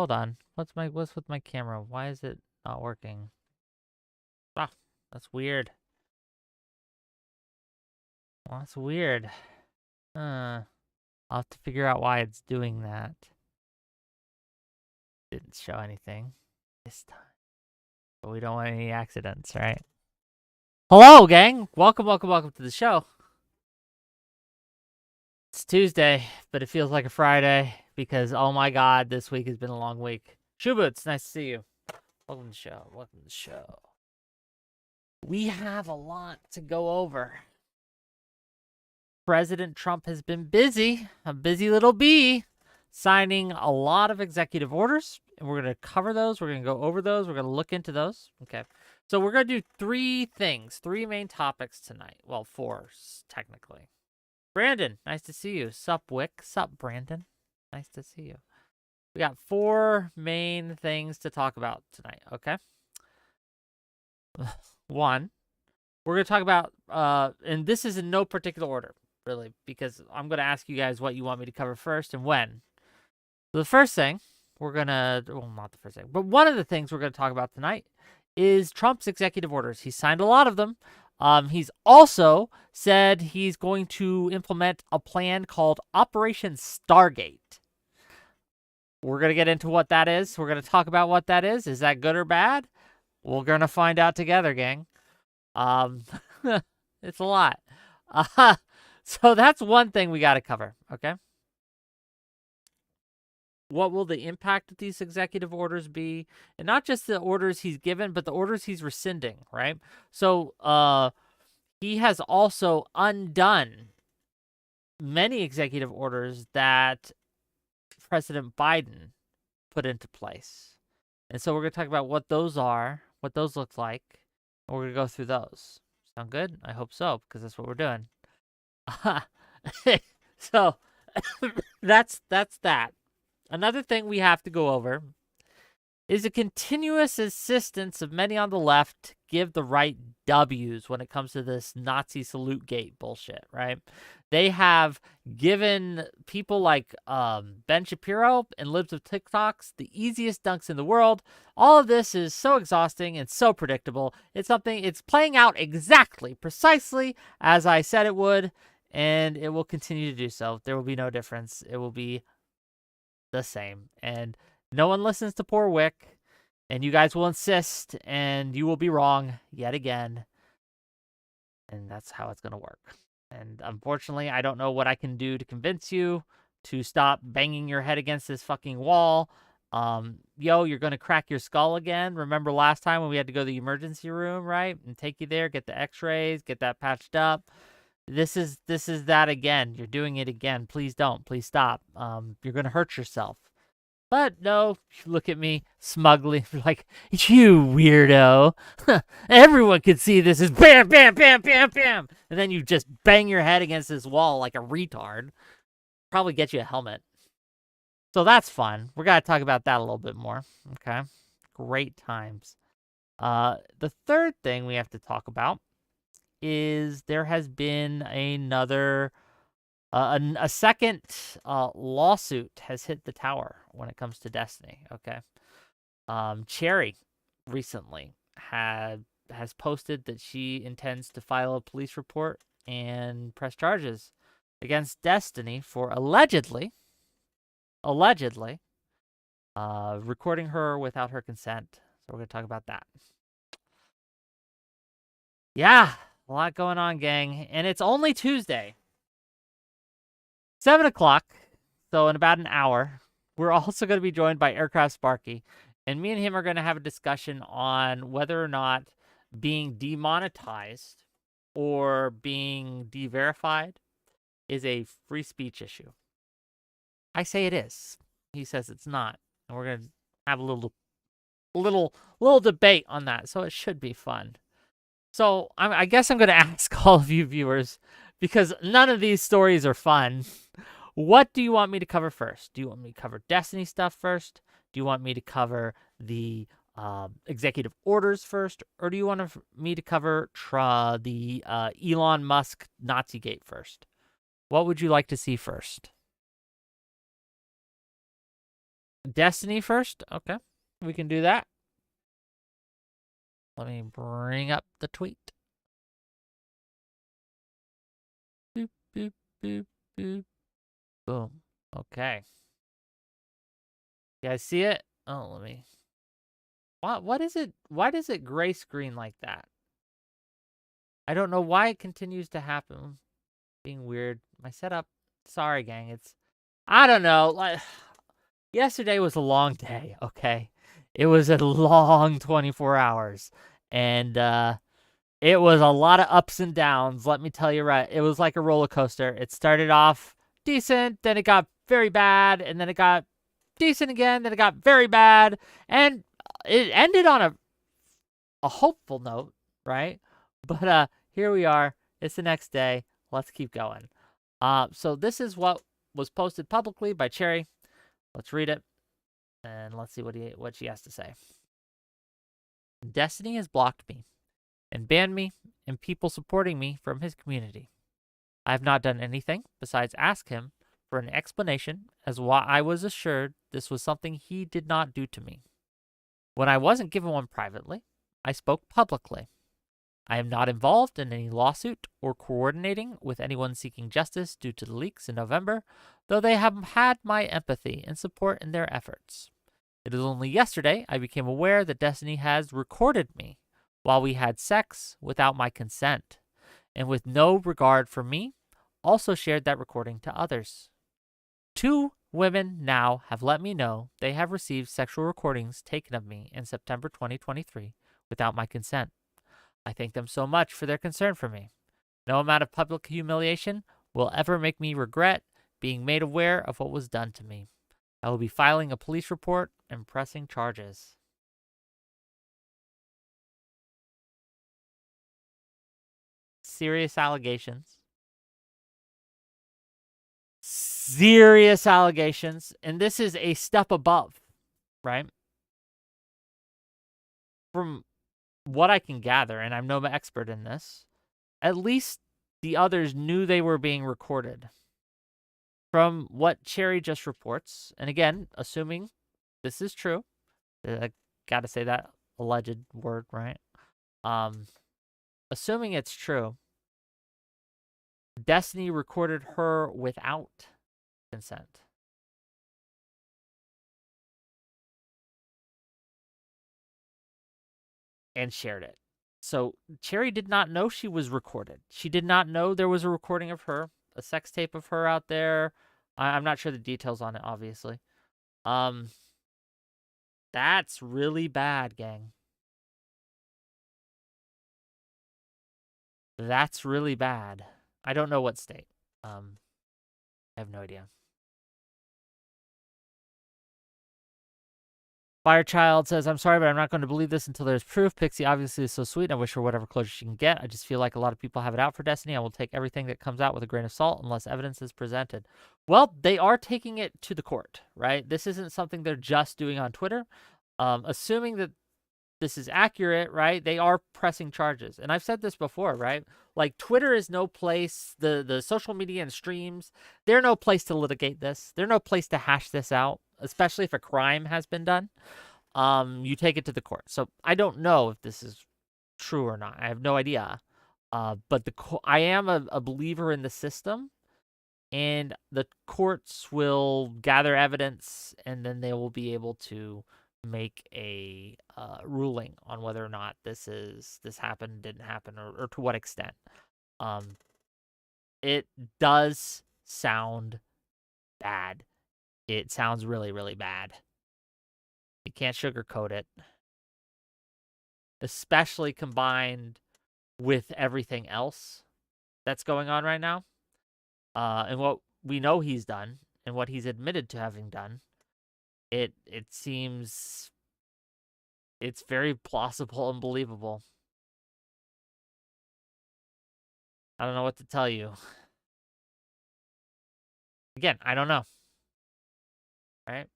Hold on. What's with my camera? Why is it not working? Ah, that's weird. Well, that's weird. I'll have to figure out why it's doing that. Didn't show anything this time. But we don't want any accidents, right? Hello, gang. Welcome to the show. It's Tuesday, but it feels like a Friday because, oh my God, this week has been a long week. Shoeboots, nice to see you. Welcome to the show. We have a lot to go over. President Trump has been busy, a busy little bee, signing a lot of executive orders, and we're going to cover those. We're going to go over those. We're going to look into those. Okay. So we're going to do three main topics tonight. Well, four, technically. Brandon, nice to see you. Sup, Wick. Sup, Brandon. Nice to see you. We got four main things to talk about tonight, okay? One, we're going to talk about, and this is in no particular order, really, because I'm going to ask you guys what you want me to cover first and when. So the first thing we're going to, well, not the first thing, but one of the things we're going to talk about tonight is Trump's executive orders. He signed a lot of them. He's also said he's going to implement a plan called Operation Stargate. We're going to get into what that is. We're going to talk about what that is. Is that good or bad? We're going to find out together, gang. It's a lot. So that's one thing we got to cover, okay? What will the impact of these executive orders be? And not just the orders he's given, but the orders he's rescinding, right? So he has also undone many executive orders that President Biden put into place. And so we're going to talk about what those are, what those look like, and we're going to go through those. Sound good? I hope so, because that's what we're doing. So that's that. Another thing we have to go over is the continuous insistence of many on the left give the right W's when it comes to this Nazi salute gate bullshit, right? They have given people like Ben Shapiro and Libs of TikToks the easiest dunks in the world. All of this is so exhausting and so predictable. It's playing out exactly, precisely as I said it would, and it will continue to do so. There will be no difference. It will be the same. And no one listens to poor Wick, and you guys will insist, and you will be wrong yet again. And that's how it's going to work. And unfortunately, I don't know what I can do to convince you to stop banging your head against this fucking wall. You're going to crack your skull again. Remember last time when we had to go to the emergency room, right? And take you there, get the x-rays, get that patched up. This is that again. You're doing it again. Please don't. Please stop. You're going to hurt yourself. But no, look at me smugly, like, you weirdo. Everyone can see this is bam, bam, bam, bam, bam. And then you just bang your head against this wall like a retard. Probably get you a helmet. So that's fun. We're going to talk about that a little bit more. Okay. Great times. The third thing we have to talk about is there has been a second lawsuit has hit the tower when it comes to Destiny. Okay. Cherry recently has posted that she intends to file a police report and press charges against Destiny for allegedly recording her without her consent. So we're going to talk about that. Yeah, a lot going on, gang. And it's only Tuesday. 7 o'clock, so in about an hour. We're also going to be joined by Aircraft Sparky. And me and him are going to have a discussion on whether or not being demonetized or being de-verified is a free speech issue. I say it is. He says it's not. And we're going to have a little debate on that. So it should be fun. So I guess I'm going to ask all of you viewers, because none of these stories are fun. What do you want me to cover first? Do you want me to cover Destiny stuff first? Do you want me to cover the executive orders first? Or do you want me to cover the Elon Musk Nazi gate first? What would you like to see first? Destiny first? Okay. We can do that. Let me bring up the tweet. Boop, boop, boop, boop. Boom. Okay. You guys see it? Oh, let me. What is it? Why does it gray screen like that? I don't know why it continues to happen. Being weird. My setup. Sorry, gang. I don't know. Like yesterday was a long day, okay? It was a long 24 hours. And it was a lot of ups and downs, let me tell you right. It was like a roller coaster. It started off decent, then it got very bad, and then it got decent again, then it got very bad, and it ended on a hopeful note, right? But here we are. It's the next day. Let's keep going. So this is what was posted publicly by Cherry. Let's read it and let's see what she has to say. Destiny has blocked me and banned me and people supporting me from his community. I have not done anything besides ask him for an explanation as why I was assured this was something he did not do to me. When I wasn't given one privately, I spoke publicly. I am not involved in any lawsuit or coordinating with anyone seeking justice due to the leaks in November, though they have had my empathy and support in their efforts. It is only yesterday I became aware that Destiny has recorded me while we had sex without my consent, and with no regard for me, also shared that recording to others. 2 women now have let me know they have received sexual recordings taken of me in September 2023 without my consent. I thank them so much for their concern for me. No amount of public humiliation will ever make me regret being made aware of what was done to me. I will be filing a police report and pressing charges. Serious allegations. Serious allegations. And this is a step above, right? From what I can gather, and I'm no expert in this, at least the others knew they were being recorded. From what Cherry just reports, and again, assuming this is true, I gotta say that alleged word, right? Um, assuming it's true, Destiny recorded her without consent and shared it. So Cherry did not know she was recorded. She did not know there was a recording of her, a sex tape of her out there. I'm not sure the details on it, obviously. Um, that's really bad, gang. That's really bad. I don't know what state. I have no idea. Firechild says, I'm sorry, but I'm not going to believe this until there's proof. Pixie obviously is so sweet. I wish her whatever closure she can get. I just feel like a lot of people have it out for Destiny. I will take everything that comes out with a grain of salt unless evidence is presented. Well, they are taking it to the court, right? This isn't something they're just doing on Twitter. Assuming that this is accurate, right? They are pressing charges. And I've said this before, right? Like Twitter is no place, the social media and streams, they're no place to litigate this. They're no place to hash this out, especially if a crime has been done. You take it to the court. So I don't know if this is true or not. I have no idea. But I am a believer in the system, and the courts will gather evidence, and then they will be able to make a ruling on whether or not this happened, didn't happen, or to what extent. Um, it does sound bad. It sounds really, really bad. You can't sugarcoat it, especially combined with everything else that's going on right now, and what we know he's done and what he's admitted to having done. It seems it's very plausible and believable. I don't know what to tell you. Again, I don't know. Right?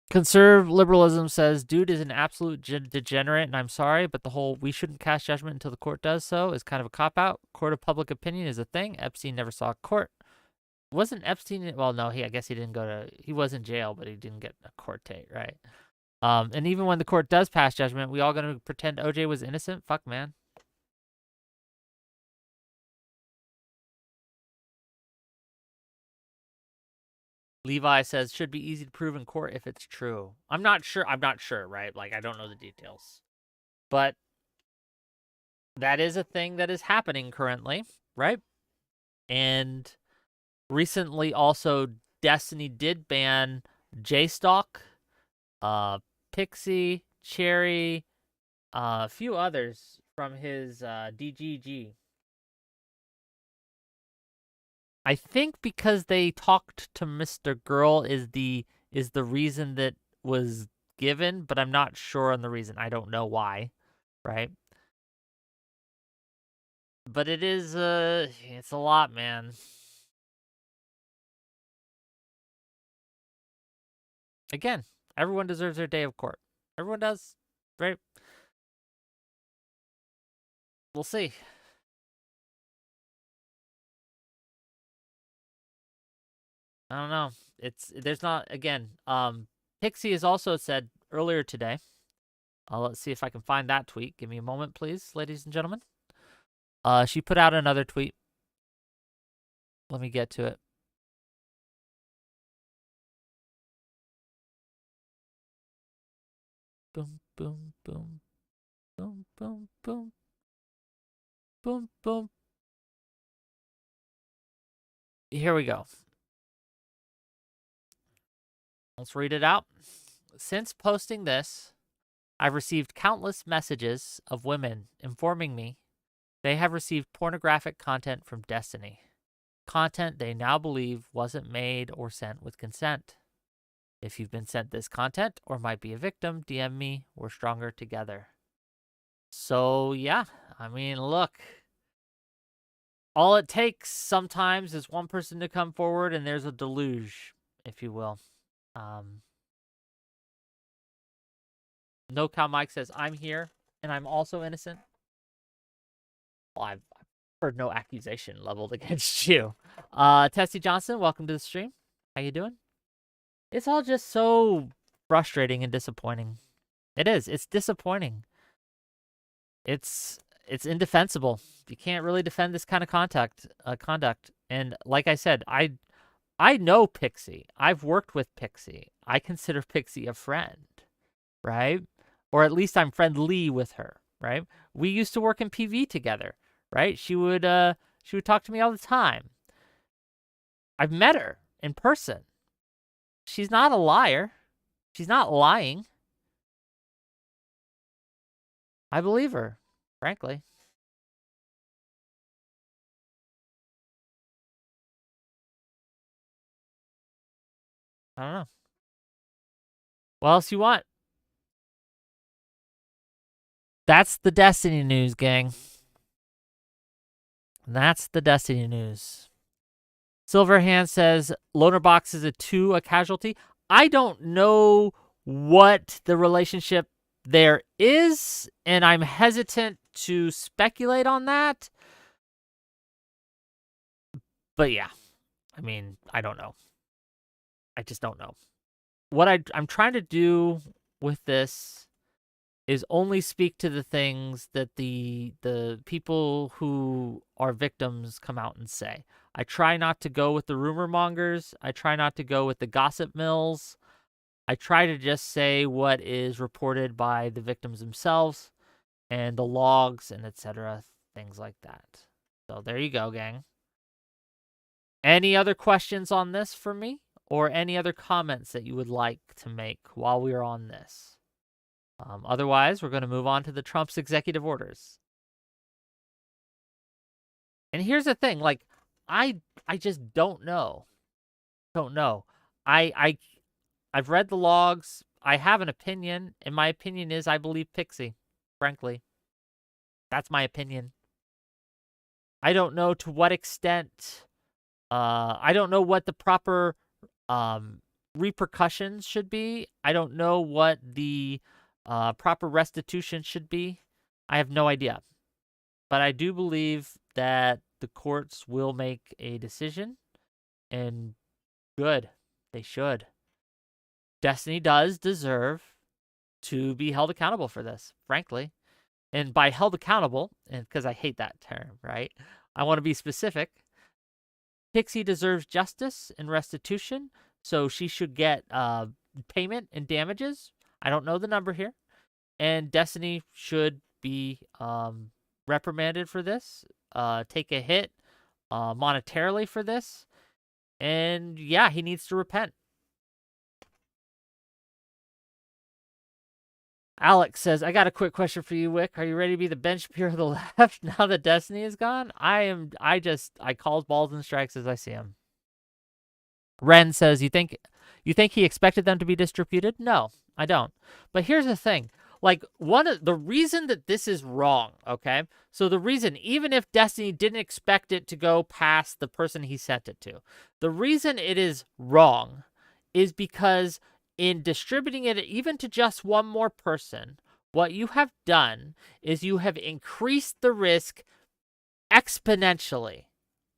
Conserve liberalism says, dude is an absolute degenerate, and I'm sorry, but the whole we shouldn't cast judgment until the court does so is kind of a cop-out. Court of public opinion is a thing. Epstein never saw a court. Wasn't Epstein, well, no, I guess he didn't go to, he was in jail, but he didn't get a court date, right? And even when the court does pass judgment, we all gonna pretend OJ was innocent? Fuck, man. Levi says, should be easy to prove in court if it's true. I'm not sure, right? Like, I don't know the details. But that is a thing that is happening currently, right? And recently also, Destiny did ban J-Stalk, Pixie, Cherry, a few others from his DGG. I think because they talked to Mr. Girl is the reason that was given, but I'm not sure on the reason. I don't know why, right? But it is it's a lot, man. Again, everyone deserves their day of court. Everyone does, right? We'll see. I don't know. There's not, again, Pixie has also said earlier today. Let's see if I can find that tweet. Give me a moment, please, ladies and gentlemen. She put out another tweet. Let me get to it. Boom, boom, boom. Boom, boom, boom. Boom, boom. Here we go. Let's read it out. Since posting this, I've received countless messages of women informing me they have received pornographic content from Destiny. Content they now believe wasn't made or sent with consent. If you've been sent this content or might be a victim, DM me. We're stronger together. So, yeah, I mean, look. All it takes sometimes is one person to come forward and there's a deluge, if you will. No Cow Mike says, I'm here and I'm also innocent. Well, I've heard no accusation leveled against you. Tessie Johnson, welcome to the stream. How you doing? It's all just so frustrating and disappointing. It is. It's disappointing. It's indefensible. You can't really defend this kind of conduct. And like I said, I know Pixie. I've worked with Pixie. I consider Pixie a friend, right? Or at least I'm friendly with her, right? We used to work in PV together, right? She would talk to me all the time. I've met her in person. She's not a liar. She's not lying. I believe her, frankly. I don't know. What else you want? That's the Destiny news, gang. That's the Destiny news. Silverhand says, Loner Box is a casualty. I don't know what the relationship there is, and I'm hesitant to speculate on that. But yeah, I mean, I don't know. I just don't know. What I'm trying to do with this is only speak to the things that the people who are victims come out and say. I try not to go with the rumor mongers. I try not to go with the gossip mills. I try to just say what is reported by the victims themselves and the logs and etc. Things like that. So there you go, gang. Any other questions on this for me? Or any other comments that you would like to make while we're on this? Otherwise, we're going to move on to the Trump's executive orders. And here's the thing, like, I just don't know. Don't know. I've read the logs. I have an opinion, and my opinion is I believe Pixie, frankly. That's my opinion. I don't know to what extent, I don't know what the proper repercussions should be. I don't know what the proper restitution should be. I have no idea. But I do believe that the courts will make a decision, and good. They should. Destiny does deserve to be held accountable for this, frankly. And by held accountable, and because I hate that term, right? I want to be specific. Pixie deserves justice and restitution, so she should get payment and damages. I don't know the number here. And Destiny should be reprimanded for this, take a hit monetarily for this. And yeah, he needs to repent. Alex says, I got a quick question for you, Wick. Are you ready to be the Ben Shapiro of the left now that Destiny is gone? I call balls and strikes as I see them. Ren says, you think he expected them to be distributed? No, I don't. But here's the thing. Like, the reason that this is wrong, okay? So the reason, even if Destiny didn't expect it to go past the person he sent it to, the reason it is wrong is because in distributing it even to just one more person, what you have done is you have increased the risk exponentially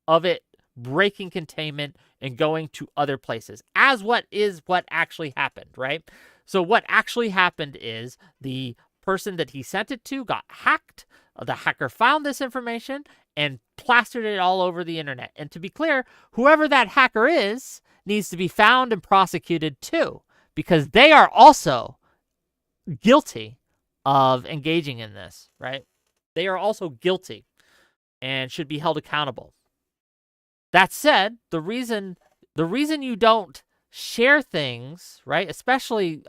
of it breaking containment and going to other places, as what actually happened, right? So what actually happened is the person that he sent it to got hacked. The hacker found this information and plastered it all over the internet. And to be clear, whoever that hacker is needs to be found and prosecuted too, because they are also guilty of engaging in this, right? They are also guilty and should be held accountable. That said, the reason you don't share things, right, especially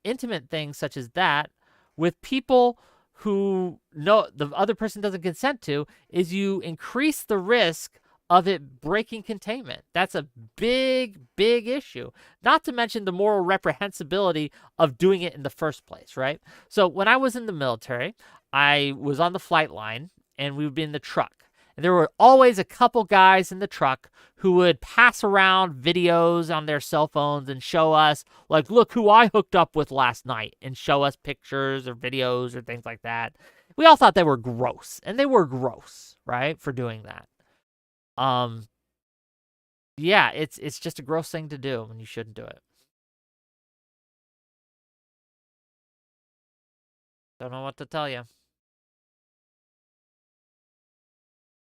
intimate things such as that, with people who the other person doesn't consent to, is you increase the risk of it breaking containment. That's a big, big issue. Not to mention the moral reprehensibility of doing it in the first place, right? So when I was in the military, I was on the flight line, and we would be in the truck. And there were always a couple guys in the truck who would pass around videos on their cell phones and show us, like, look who I hooked up with last night, and show us pictures or videos or things like that. We all thought they were gross, and they were gross, right, for doing that. Yeah, it's just a gross thing to do, and you shouldn't do it. Don't know what to tell you.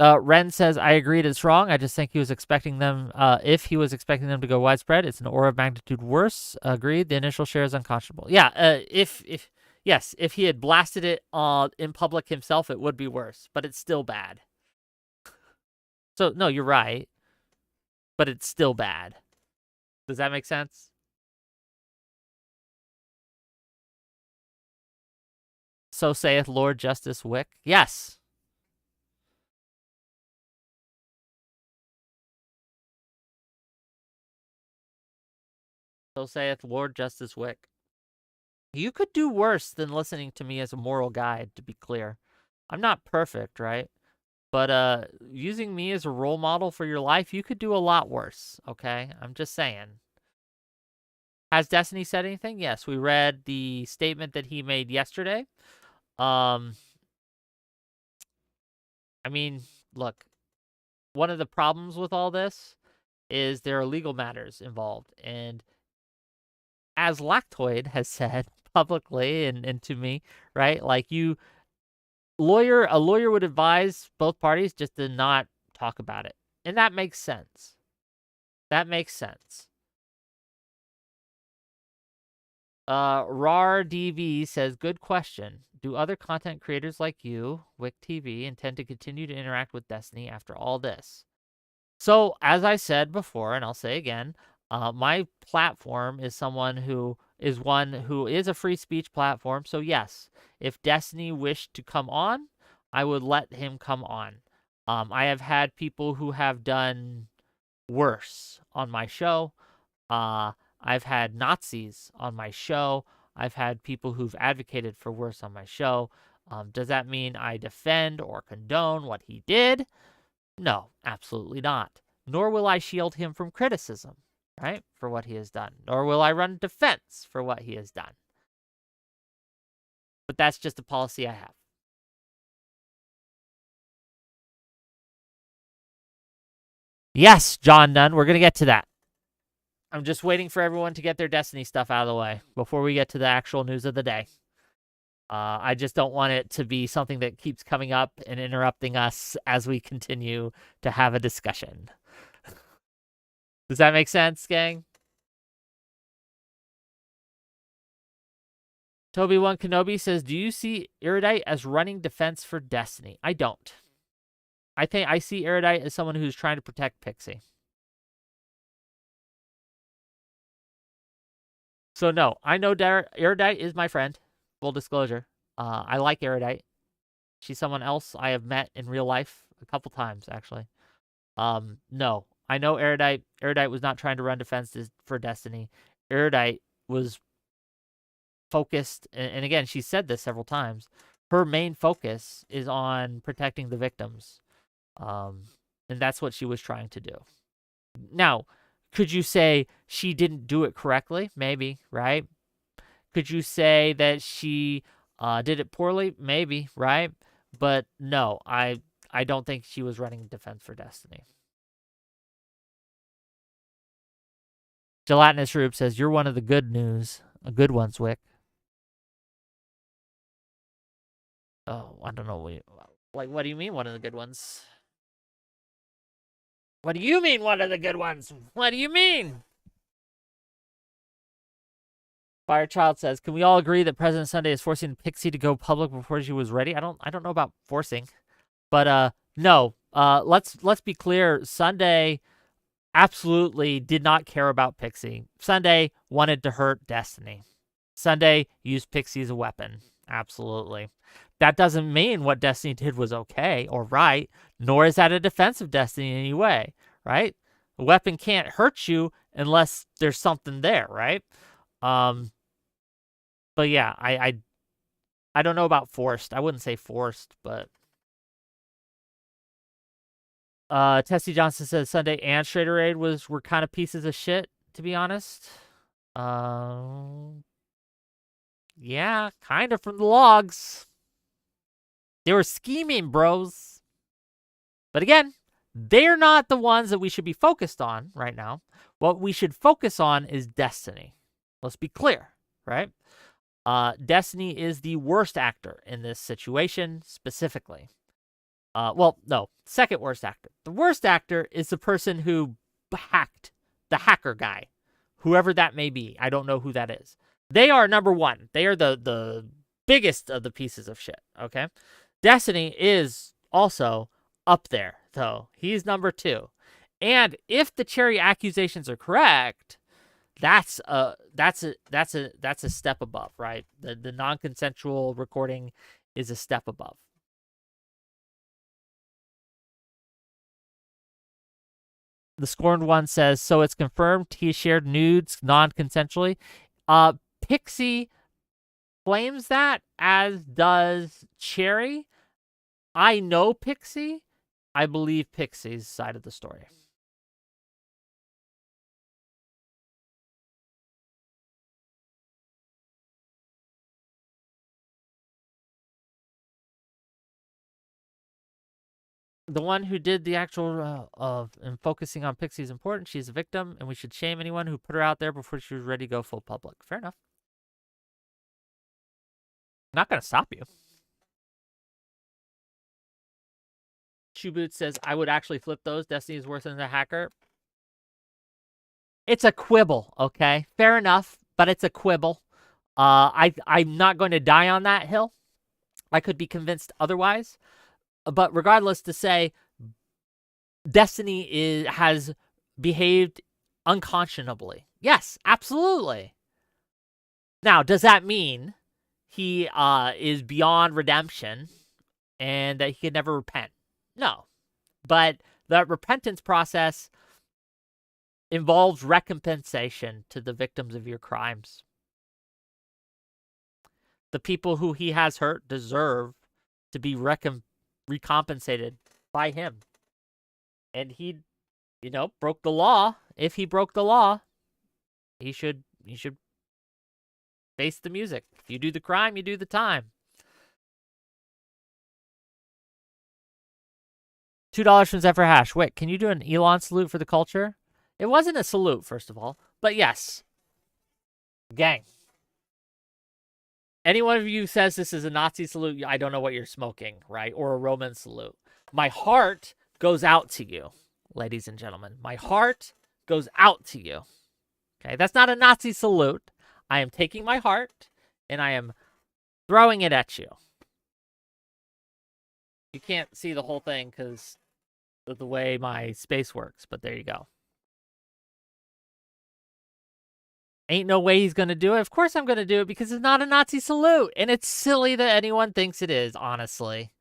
Ren says, I agreed it's wrong. I just think he was expecting them, if he was expecting them to go widespread, it's an order of magnitude worse. Agreed. The initial share is unconscionable. Yeah, if he had blasted it in public himself, it would be worse, but it's still bad. So, no, you're right, but it's still bad. Does that make sense? So saith Lord Justice Wick. Yes. So saith Lord Justice Wick. You could do worse than listening to me as a moral guide, to be clear. I'm not perfect, right? But using me as a role model for your life, you could do a lot worse, okay? I'm just saying. Has Destiny said anything? Yes, we read the statement that he made yesterday. I mean, look, one of the problems with all this is there are legal matters involved. And as Lactoid has said publicly and to me, right? Like a lawyer would advise both parties just to not talk about it. And that makes sense. That makes sense. RAR DV says, good question. Do other content creators like you, Wick TV, intend to continue to interact with Destiny after all this? So, as I said before, and I'll say again, my platform is one who is a free speech platform. So yes, if Destiny wished to come on, I would let him come on. I have had people who have done worse on my show. I've had Nazis on my show. I've had people who've advocated for worse on my show. Does that mean I defend or condone what he did? No, absolutely not. Nor will I shield him from criticism, right, for what he has done, nor will I run defense for what he has done. But that's just a policy I have. Yes, John Nunn, we're going to get to that. I'm just waiting for everyone to get their Destiny stuff out of the way before we get to the actual news of the day. I just don't want it to be something that keeps coming up and interrupting us as we continue to have a discussion. Does that make sense, gang? Toby1 Kenobi says, do you see Erudite as running defense for Destiny? I don't. I think I see Erudite as someone who's trying to protect Pixie. So no, I know Erudite is my friend. Full disclosure. I like Erudite. She's someone else I have met in real life a couple times, actually. No, I know Erudite. Erudite was not trying to run defense for Destiny. Erudite was focused, and again, she said this several times. Her main focus is on protecting the victims, and that's what she was trying to do. Now, could you say she didn't do it correctly? Maybe, right? Could you say that she did it poorly? Maybe, right? But no, I don't think she was running defense for Destiny. Gelatinous Rube says, you're one of the good good ones, Wick. Oh, I don't know. What do you mean one of the good ones? What do you mean one of the good ones? What do you mean? Firechild says, can we all agree that President Sunday is forcing Pixie to go public before she was ready? I don't know about forcing. But no. Let's be clear. Sunday absolutely did not care about Pixie. Sunday wanted to hurt Destiny. Sunday used Pixie as a weapon. Absolutely. That doesn't mean what Destiny did was okay or right, nor is that a defense of Destiny in any way, right? A weapon can't hurt you unless there's something there, right? But yeah, I don't know about forced. I wouldn't say forced, but Tessie Johnson says Sunday and Schrader Raid were kind of pieces of shit, to be honest. Yeah, kind of from the logs. They were scheming, bros. But again, they're not the ones that we should be focused on right now. What we should focus on is Destiny. Let's be clear, right? Destiny is the worst actor in this situation specifically. Well, no, second worst actor. The worst actor is the person who hacked, the hacker guy, whoever that may be. I don't know who that is. They are number one. They are the biggest of the pieces of shit, okay? Destiny is also up there, though. He's number two. And if the Cherry accusations are correct, that's a step above, right? The non-consensual recording is a step above. The Scorned One says, so it's confirmed he shared nudes non-consensually. Pixie claims that, as does Cherry. I know Pixie. I believe Pixie's side of the story. The one who did the actual and focusing on Pixie is important. She's a victim, and we should shame anyone who put her out there before she was ready to go full public. Fair enough. Not gonna stop you. Shoeboot says, I would actually flip those. Destiny is worse than the hacker. It's a quibble, okay? Fair enough, but it's a quibble. I'm not going to die on that hill. I could be convinced otherwise. But regardless, to say Destiny has behaved unconscionably. Yes, absolutely. Now, does that mean he is beyond redemption and that he can never repent? No. But the repentance process involves recompensation to the victims of your crimes. The people who he has hurt deserve to be recompensated by him. And he, broke the law. If he broke the law, He should face the music. If you do the crime, you do the time. $2 from Zephyr Hash. Wait, can you do an Elon salute for the culture? It wasn't a salute, first of all, but yes. Gang. Any one of you says this is a Nazi salute, I don't know what you're smoking, right? Or a Roman salute. My heart goes out to you, ladies and gentlemen. My heart goes out to you. Okay, that's not a Nazi salute. I am taking my heart and I am throwing it at you. You can't see the whole thing because of the way my space works, but there you go. Ain't no way he's going to do it. Of course I'm going to do it because it's not a Nazi salute. And it's silly that anyone thinks it is, honestly.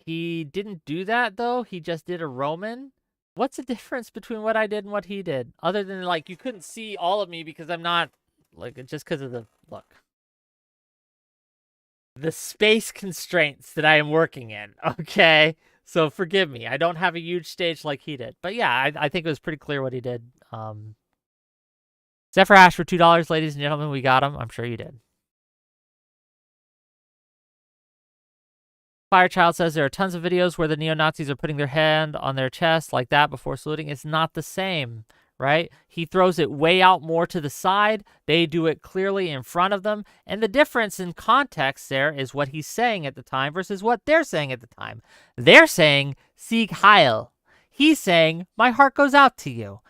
He didn't do that, though. He just did a Roman. What's the difference between what I did and what he did? Other than, like, you couldn't see all of me because I'm not, like, just because of the, look. The space constraints that I am working in, okay? So forgive me. I don't have a huge stage like he did. But yeah, I think it was pretty clear what he did. Zephyr Ash for $2, ladies and gentlemen. We got him. I'm sure you did. Firechild says there are tons of videos where the neo-Nazis are putting their hand on their chest like that before saluting. It's not the same, right? He throws it way out more to the side. They do it clearly in front of them. And the difference in context there is what he's saying at the time versus what they're saying at the time. They're saying, Sieg Heil. He's saying, my heart goes out to you.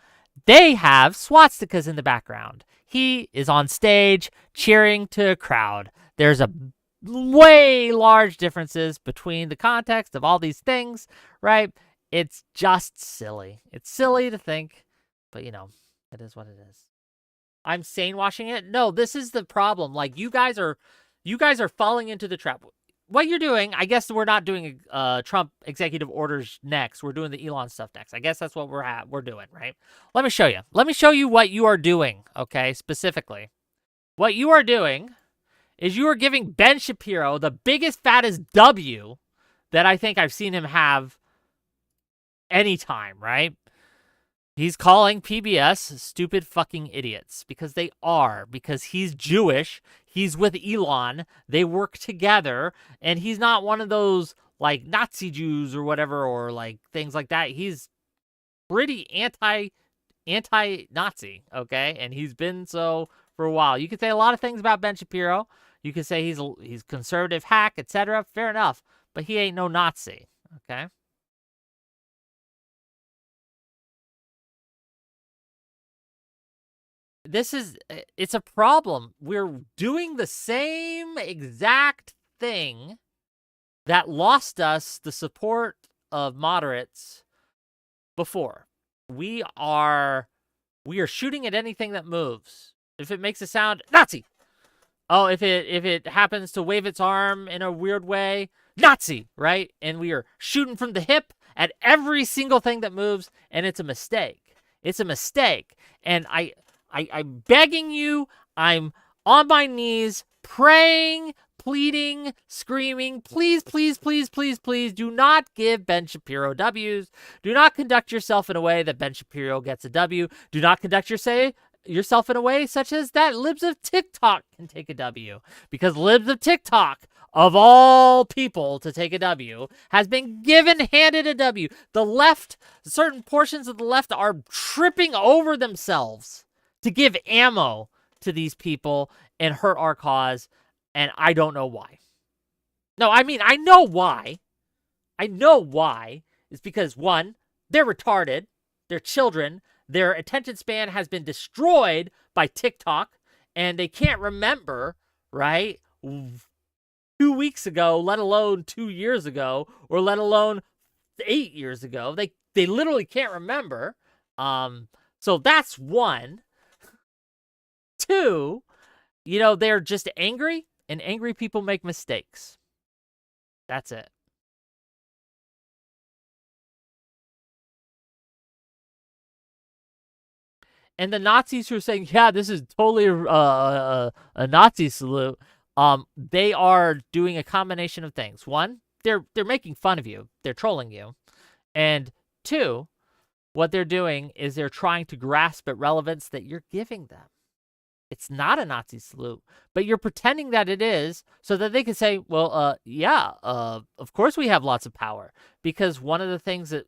They have swastikas in the background. He is on stage cheering to a crowd. There's a way large differences between the context of all these things, right? It's just silly. It's silly to think, but you know, it is what it is. I'm sane washing it. No, this is the problem. Like you guys are falling into the trap. What you're doing, I guess we're not doing Trump executive orders next. We're doing the Elon stuff next. I guess that's what we're doing, right? Let me show you. Let me show you what you are doing, okay? Specifically. What you are doing is you are giving Ben Shapiro the biggest, fattest W that I think I've seen him have anytime, right? He's calling PBS stupid fucking idiots because they are, because he's Jewish, he's with Elon, they work together, and he's not one of those like Nazi Jews or whatever, or like things like that. He's pretty anti-Nazi, okay? And he's been so for a while. You could say a lot of things about Ben Shapiro. You could say he's conservative hack, etc. Fair enough, but he ain't no Nazi, okay? It's a problem. We're doing the same exact thing that lost us the support of moderates before. We are shooting at anything that moves. If it makes a sound, Nazi. Oh, if it happens to wave its arm in a weird way, Nazi, right? And we are shooting from the hip at every single thing that moves, and it's a mistake. It's a mistake. And I'm begging you, I'm on my knees, praying, pleading, screaming, please, please, please, please, please, do not give Ben Shapiro W's. Do not conduct yourself in a way that Ben Shapiro gets a W. Do not conduct yourself in a way such as that libs of TikTok can take a W. Because libs of TikTok, of all people to take a W, has been handed a W. The left, certain portions of the left are tripping over themselves to give ammo to these people and hurt our cause, and I don't know why. No, I mean, I know why. I know why. It's because, one, they're retarded. They're children. Their attention span has been destroyed by TikTok, and they can't remember, right, 2 weeks ago, let alone 2 years ago, or let alone 8 years ago. They literally can't remember. So that's one. Two, they're just angry, and angry people make mistakes. That's it. And the Nazis who are saying, yeah, this is totally a Nazi salute, they are doing a combination of things. One, they're making fun of you. They're trolling you. And two, what they're doing is they're trying to grasp at relevance that you're giving them. It's not a Nazi salute, but you're pretending that it is so that they can say, well, yeah, of course we have lots of power. Because one of the things that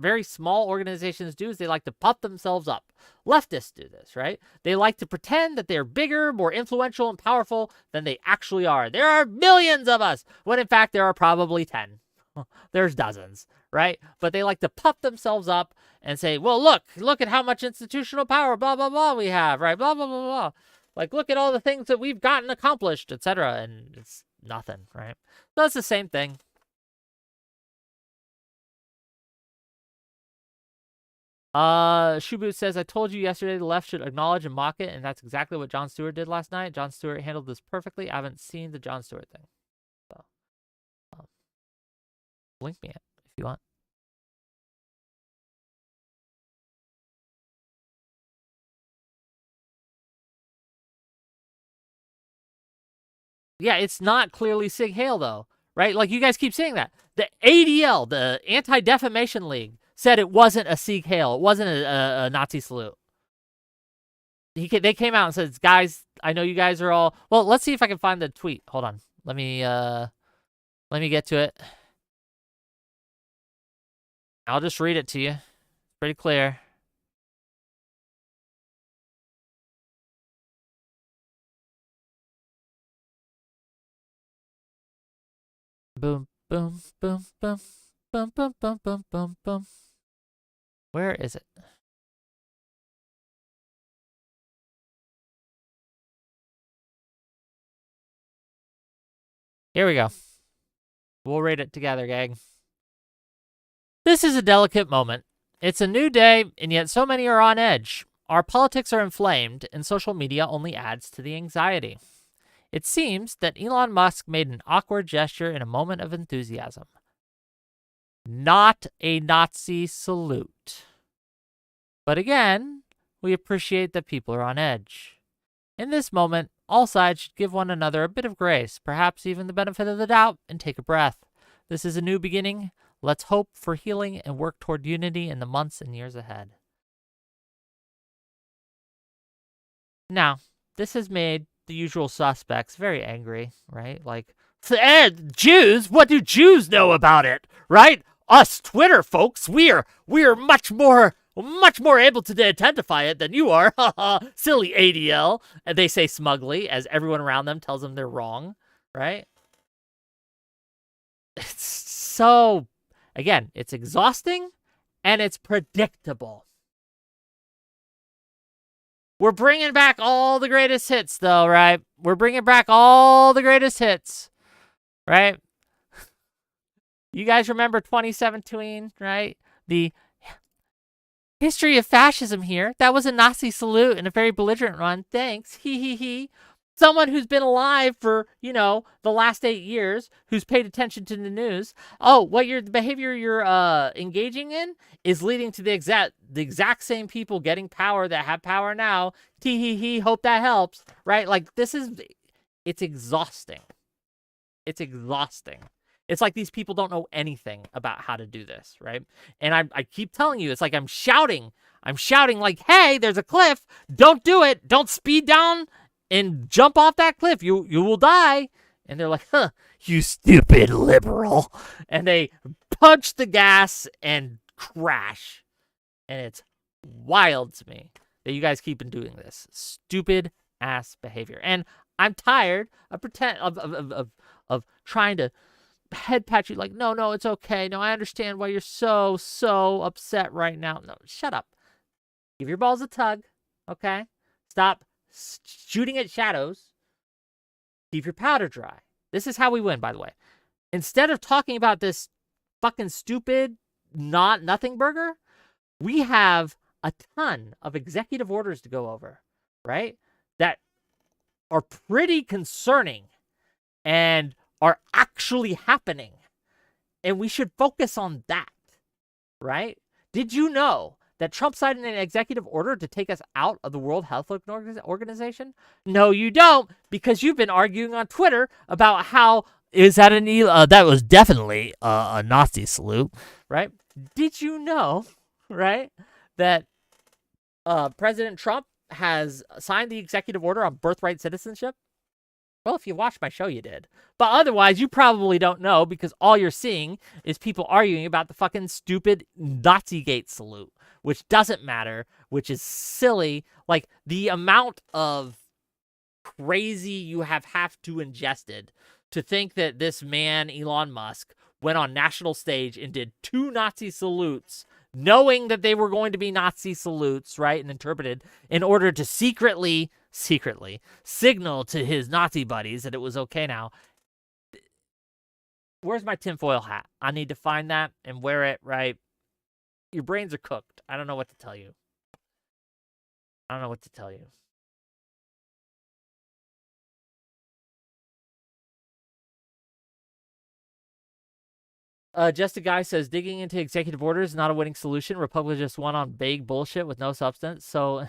very small organizations do is they like to puff themselves up. Leftists do this, right? They like to pretend that they're bigger, more influential, and powerful than they actually are. There are millions of us, when in fact there are probably 10. There's dozens, right? But they like to puff themselves up and say, well, look at how much institutional power, blah, blah, blah, we have, right? Blah, blah, blah, blah. Like, look at all the things that we've gotten accomplished, etc. And it's nothing, right? So it's the same thing. Shoeboot says, I told you yesterday the left should acknowledge and mock it, and that's exactly what Jon Stewart did last night. Jon Stewart handled this perfectly. I haven't seen the Jon Stewart thing. So, link me it if you want. Yeah, it's not clearly Sig Heil, though, right? Like, you guys keep saying that. The ADL, the Anti-Defamation League, said it wasn't a Sig Heil. It wasn't a Nazi salute. They came out and said, guys, I know you guys are all... Well, let's see if I can find the tweet. Hold on. Let me get to it. I'll just read it to you. It's pretty clear. Boom, boom, boom, boom, boom, boom, boom, boom, boom, boom. Where is it? Here we go. We'll read it together, gang. This is a delicate moment. It's a new day, and yet so many are on edge. Our politics are inflamed, and social media only adds to the anxiety. It seems that Elon Musk made an awkward gesture in a moment of enthusiasm. Not a Nazi salute. But again, we appreciate that people are on edge. In this moment, all sides should give one another a bit of grace, perhaps even the benefit of the doubt, and take a breath. This is a new beginning. Let's hope for healing and work toward unity in the months and years ahead. Now, this has made the usual suspects very angry, right? Like, Jews? What do Jews know about it, right? Us Twitter folks, we're much more able to identify it than you are. Silly ADL. And they say smugly as everyone around them tells them they're wrong, right? It's so, again, it's exhausting and it's predictable. We're bringing back all the greatest hits, though, right? We're bringing back all the greatest hits, right? You guys remember 2017, right? The history of fascism here. That was a Nazi salute and a very belligerent one. Thanks. He. Someone who's been alive for, the last 8 years, who's paid attention to the news. Oh, the behavior you're engaging in is leading to the exact same people getting power that have power now. Hope that helps, right? Like, it's exhausting. It's exhausting. It's like these people don't know anything about how to do this, right? And I keep telling you, it's like I'm shouting like, hey, there's a cliff. Don't do it. Don't speed down and jump off that cliff. You will die. And they're like, huh, you stupid liberal. And they punch the gas and crash. And it's wild to me that you guys keep doing this stupid ass behavior. And I'm tired of of trying to head pat you like, no, it's okay. No, I understand why you're so upset right now. No, shut up. Give your balls a tug, okay? Stop shooting at shadows. Keep your powder dry. This is how we win, by the way. Instead of talking about this fucking stupid nothing burger, we have a ton of executive orders to go over, right? That are pretty concerning and are actually happening. And we should focus on that, right? Did you know that Trump signed an executive order to take us out of the World Health Organization? No, you don't, because you've been arguing on Twitter about how is that that was definitely a Nazi salute, right? Did you know, right, that President Trump has signed the executive order on birthright citizenship? Well, if you watched my show, you did. But otherwise, you probably don't know because all you're seeing is people arguing about the fucking stupid Nazigate salute, which doesn't matter, which is silly. Like, the amount of crazy you have to ingested to think that this man, Elon Musk, went on national stage and did 2 Nazi salutes, knowing that they were going to be Nazi salutes, right, and interpreted in order to secretly signal to his Nazi buddies that it was okay now. Where's my tinfoil hat? I need to find that and wear it, right? Your brains are cooked. I don't know what to tell you. Just a guy says digging into executive orders is not a winning solution. Republicans just won on vague bullshit with no substance. So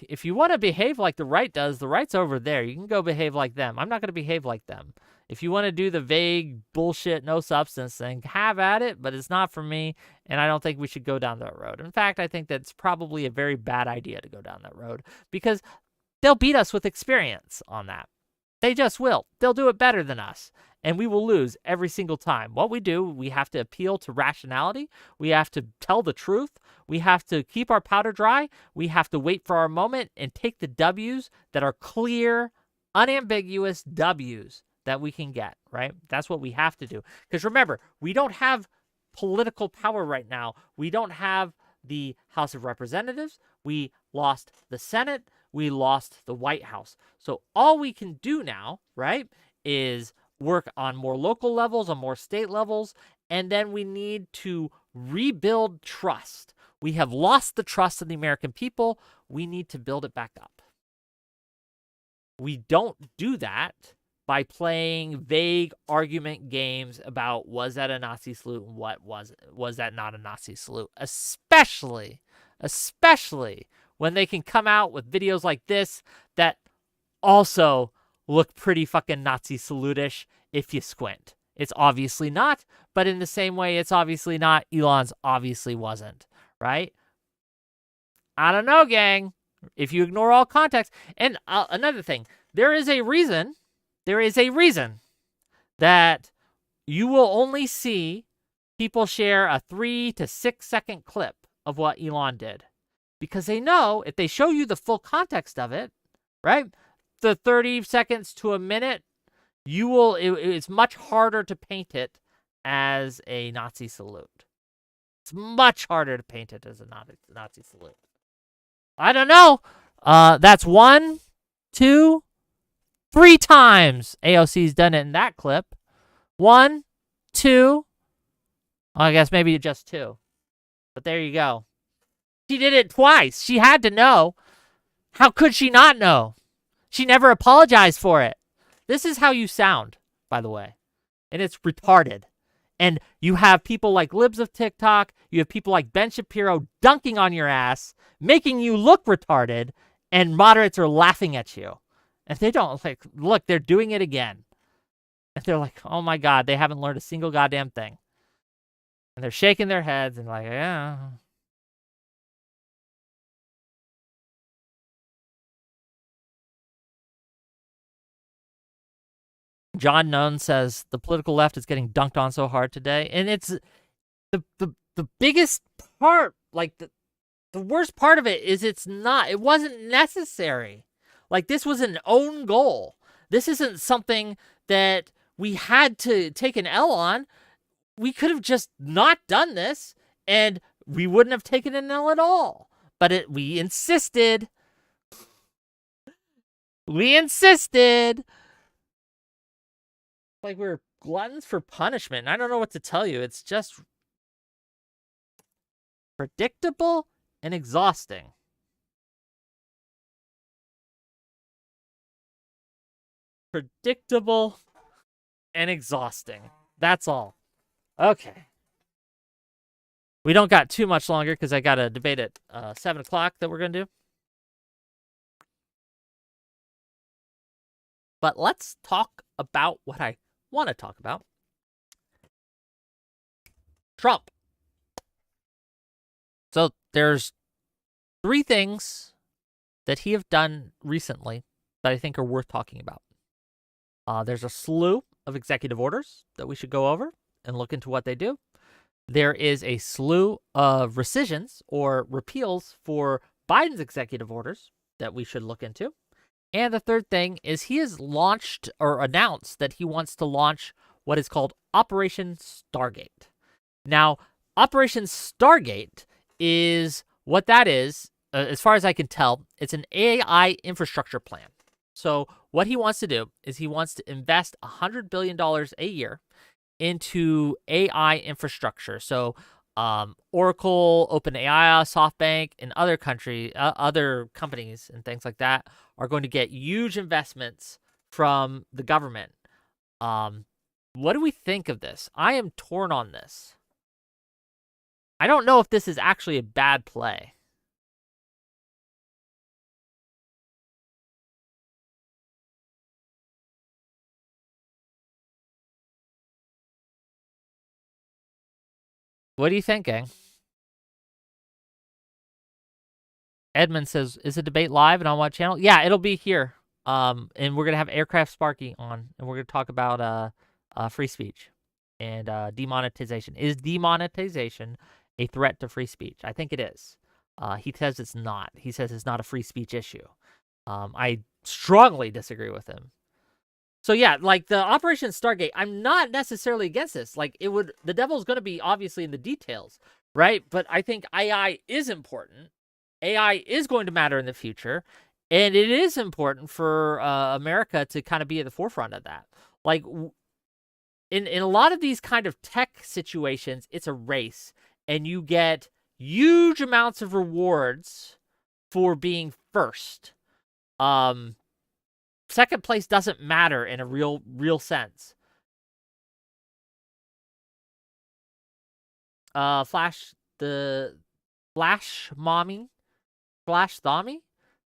if you want to behave like the right does, the right's over there. You can go behave like them. I'm not going to behave like them. If you want to do the vague bullshit, no substance thing, have at it, but it's not for me, and I don't think we should go down that road. In fact, I think that's probably a very bad idea to go down that road because they'll beat us with experience on that. They just will. They'll do it better than us. And we will lose every single time. What we do, we have to appeal to rationality. We have to tell the truth. We have to keep our powder dry. We have to wait for our moment and take the W's that are clear, unambiguous W's that we can get, right? That's what we have to do. Because remember, we don't have political power right now. We don't have the House of Representatives. We lost the Senate. We lost the White House. So all we can do now, right, is work on more local levels, on more state levels, and then we need to rebuild trust. We have lost the trust of the American people. We need to build it back up. We don't do that by playing vague argument games about was that a Nazi salute and what was that not a Nazi salute, especially when they can come out with videos like this that also look pretty fucking Nazi salute-ish if you squint. It's obviously not, but in the same way it's obviously not, Elon's obviously wasn't, right? I don't know, gang. If you ignore all context. And another thing, there is a reason that you will only see people share a 3 to 6 second clip of what Elon did. Because they know if they show you the full context of it, right? The 30 seconds to a minute, it's much harder to paint it as a Nazi salute. It's much harder to paint it as a Nazi salute. I don't know. That's 1, 2, 3 times AOC's done it in that clip. 1, 2. I guess maybe just 2. But there you go. She did it twice. She had to know. How could she not know? She never apologized for it. This is how you sound, by the way. And it's retarded. And you have people like Libs of TikTok. You have people like Ben Shapiro dunking on your ass, making you look retarded, and moderates are laughing at you. And they don't, look, they're doing it again. And they're like, oh my God, they haven't learned a single goddamn thing. And they're shaking their heads and like, yeah. John Nunn says the political left is getting dunked on so hard today. And it's the biggest part, like the worst part of it is it wasn't necessary. Like, this was an own goal. This isn't something that we had to take an L on. We could have just not done this and we wouldn't have taken an L at all. But we insisted. We insisted. Like, we're gluttons for punishment. I don't know what to tell you. It's just predictable and exhausting. Predictable and exhausting. That's all. Okay. We don't got too much longer because I got a debate at 7 o'clock that we're going to do. But let's talk about what I want to talk about. Trump. So there's 3 things that he have done recently that I think are worth talking about. There's a slew of executive orders that we should go over and look into what they do. There is a slew of rescissions or repeals for Biden's executive orders that we should look into. And the third thing is he has launched or announced that he wants to launch what is called Operation Stargate. Now, Operation Stargate is what that is, as far as I can tell, it's an AI infrastructure plan. So what he wants to do is he wants to invest $100 billion a year into AI infrastructure. So Oracle, OpenAI, SoftBank, and other companies and things like that are going to get huge investments from the government. What do we think of this? I am torn on this. I don't know if this is actually a bad play. What are you thinking? Edmund says, is the debate live and on what channel? Yeah, it'll be here. And we're going to have Aircraft Sparky on, and we're going to talk about free speech and demonetization. Is demonetization a threat to free speech? I think it is. He says it's not. He says it's not a free speech issue. I strongly disagree with him. So yeah, like the Operation Stargate, I'm not necessarily against this. Like the devil's going to be obviously in the details, right? But I think AI is important. AI is going to matter in the future, and it is important for America to kind of be at the forefront of that. Like in a lot of these kind of tech situations, it's a race, and you get huge amounts of rewards for being first. Second place doesn't matter in a real sense. Flash Thommy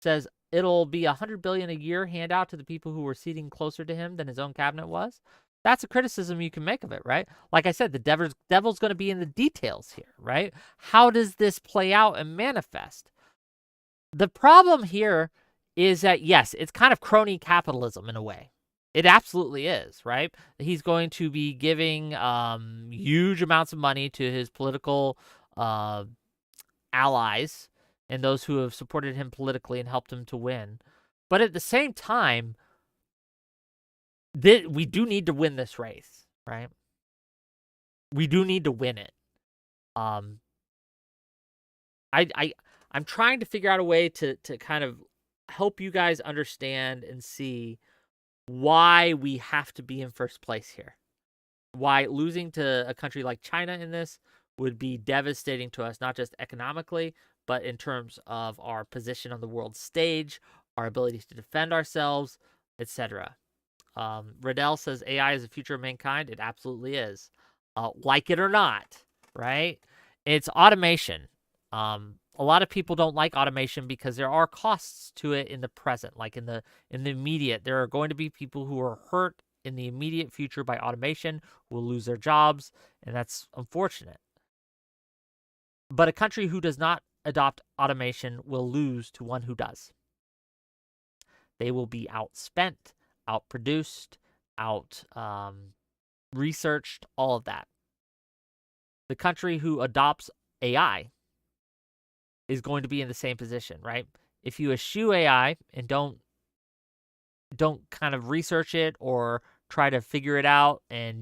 says it'll be $100 billion a year handout to the people who were seating closer to him than his own cabinet was. That's a criticism you can make of it, right? Like I said, the devil's going to be in the details here, right? How does this play out and manifest? The problem here is that, yes, it's kind of crony capitalism in a way. It absolutely is, right? He's going to be giving huge amounts of money to his political allies and those who have supported him politically and helped him to win. But at the same time, we do need to win this race, right? We do need to win it. I'm trying to figure out a way to kind of help you guys understand and see why we have to be in first place here. Why losing to a country like China in this would be devastating to us, not just economically, but in terms of our position on the world stage, our ability to defend ourselves, etc. Riddell says AI is the future of mankind. It absolutely is. Like it or not, right? It's automation. A lot of people don't like automation because there are costs to it in the present, like in the immediate. There are going to be people who are hurt in the immediate future by automation, who will lose their jobs, and that's unfortunate. But a country who does not adopt automation will lose to one who does. They will be outspent, outproduced, out researched, all of that. The country who adopts AI is going to be in the same position, right? If you eschew AI and don't kind of research it or try to figure it out, and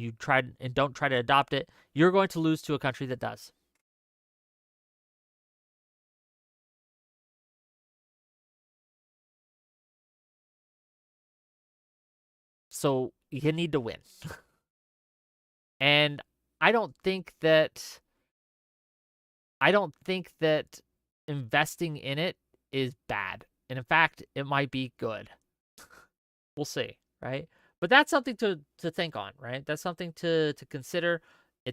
don't try to adopt it, you're going to lose to a country that does. So you need to win. And I don't think that investing in it is bad. And in fact, it might be good. We'll see, right? But that's something to think on, right? That's something to consider,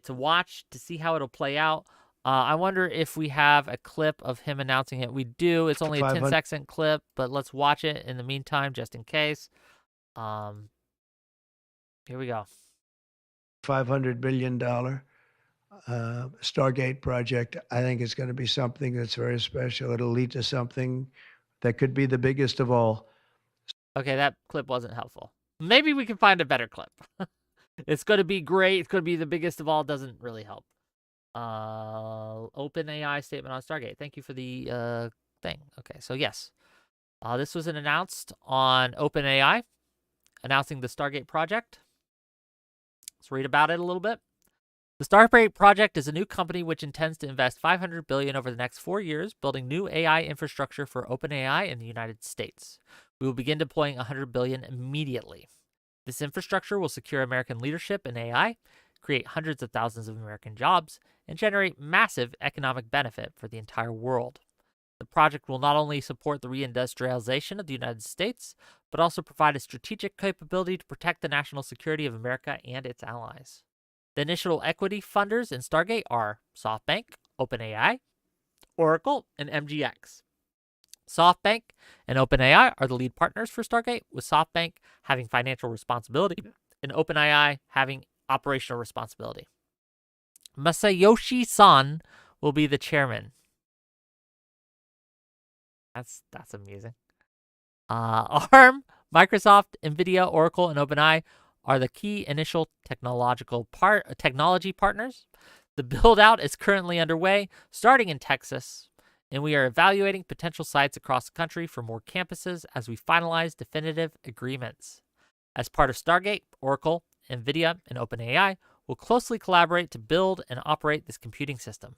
to watch, to see how it'll play out. I wonder if we have a clip of him announcing it. We do. It's only a 10-second clip, but let's watch it in the meantime, just in case. Here we go. $500 billion Stargate project. I think it's going to be something that's very special. It'll lead to something that could be the biggest of all. Okay, that clip wasn't helpful. Maybe we can find a better clip. It's going to be great. It's going to be the biggest of all. Doesn't really help. OpenAI statement on Stargate. Thank you for the thing. Okay, so yes. This was announced on OpenAI, announcing the Stargate project. Let's read about it a little bit. The Stargate project is a new company which intends to invest $500 billion over the next 4 years, building new AI infrastructure for OpenAI in the United States. We will begin deploying $100 billion immediately. This infrastructure will secure American leadership in AI, create hundreds of thousands of American jobs, and generate massive economic benefit for the entire world. The project will not only support the reindustrialization of the United States, but also provide a strategic capability to protect the national security of America and its allies. The initial equity funders in Stargate are SoftBank, OpenAI, Oracle, and MGX. SoftBank and OpenAI are the lead partners for Stargate, with SoftBank having financial responsibility and OpenAI having operational responsibility. Masayoshi Son will be the chairman. That's amusing. ARM, Microsoft, NVIDIA, Oracle, and OpenAI are the key initial technology partners. The build-out is currently underway, starting in Texas, and we are evaluating potential sites across the country for more campuses as we finalize definitive agreements. As part of Stargate, Oracle, NVIDIA, and OpenAI will closely collaborate to build and operate this computing system.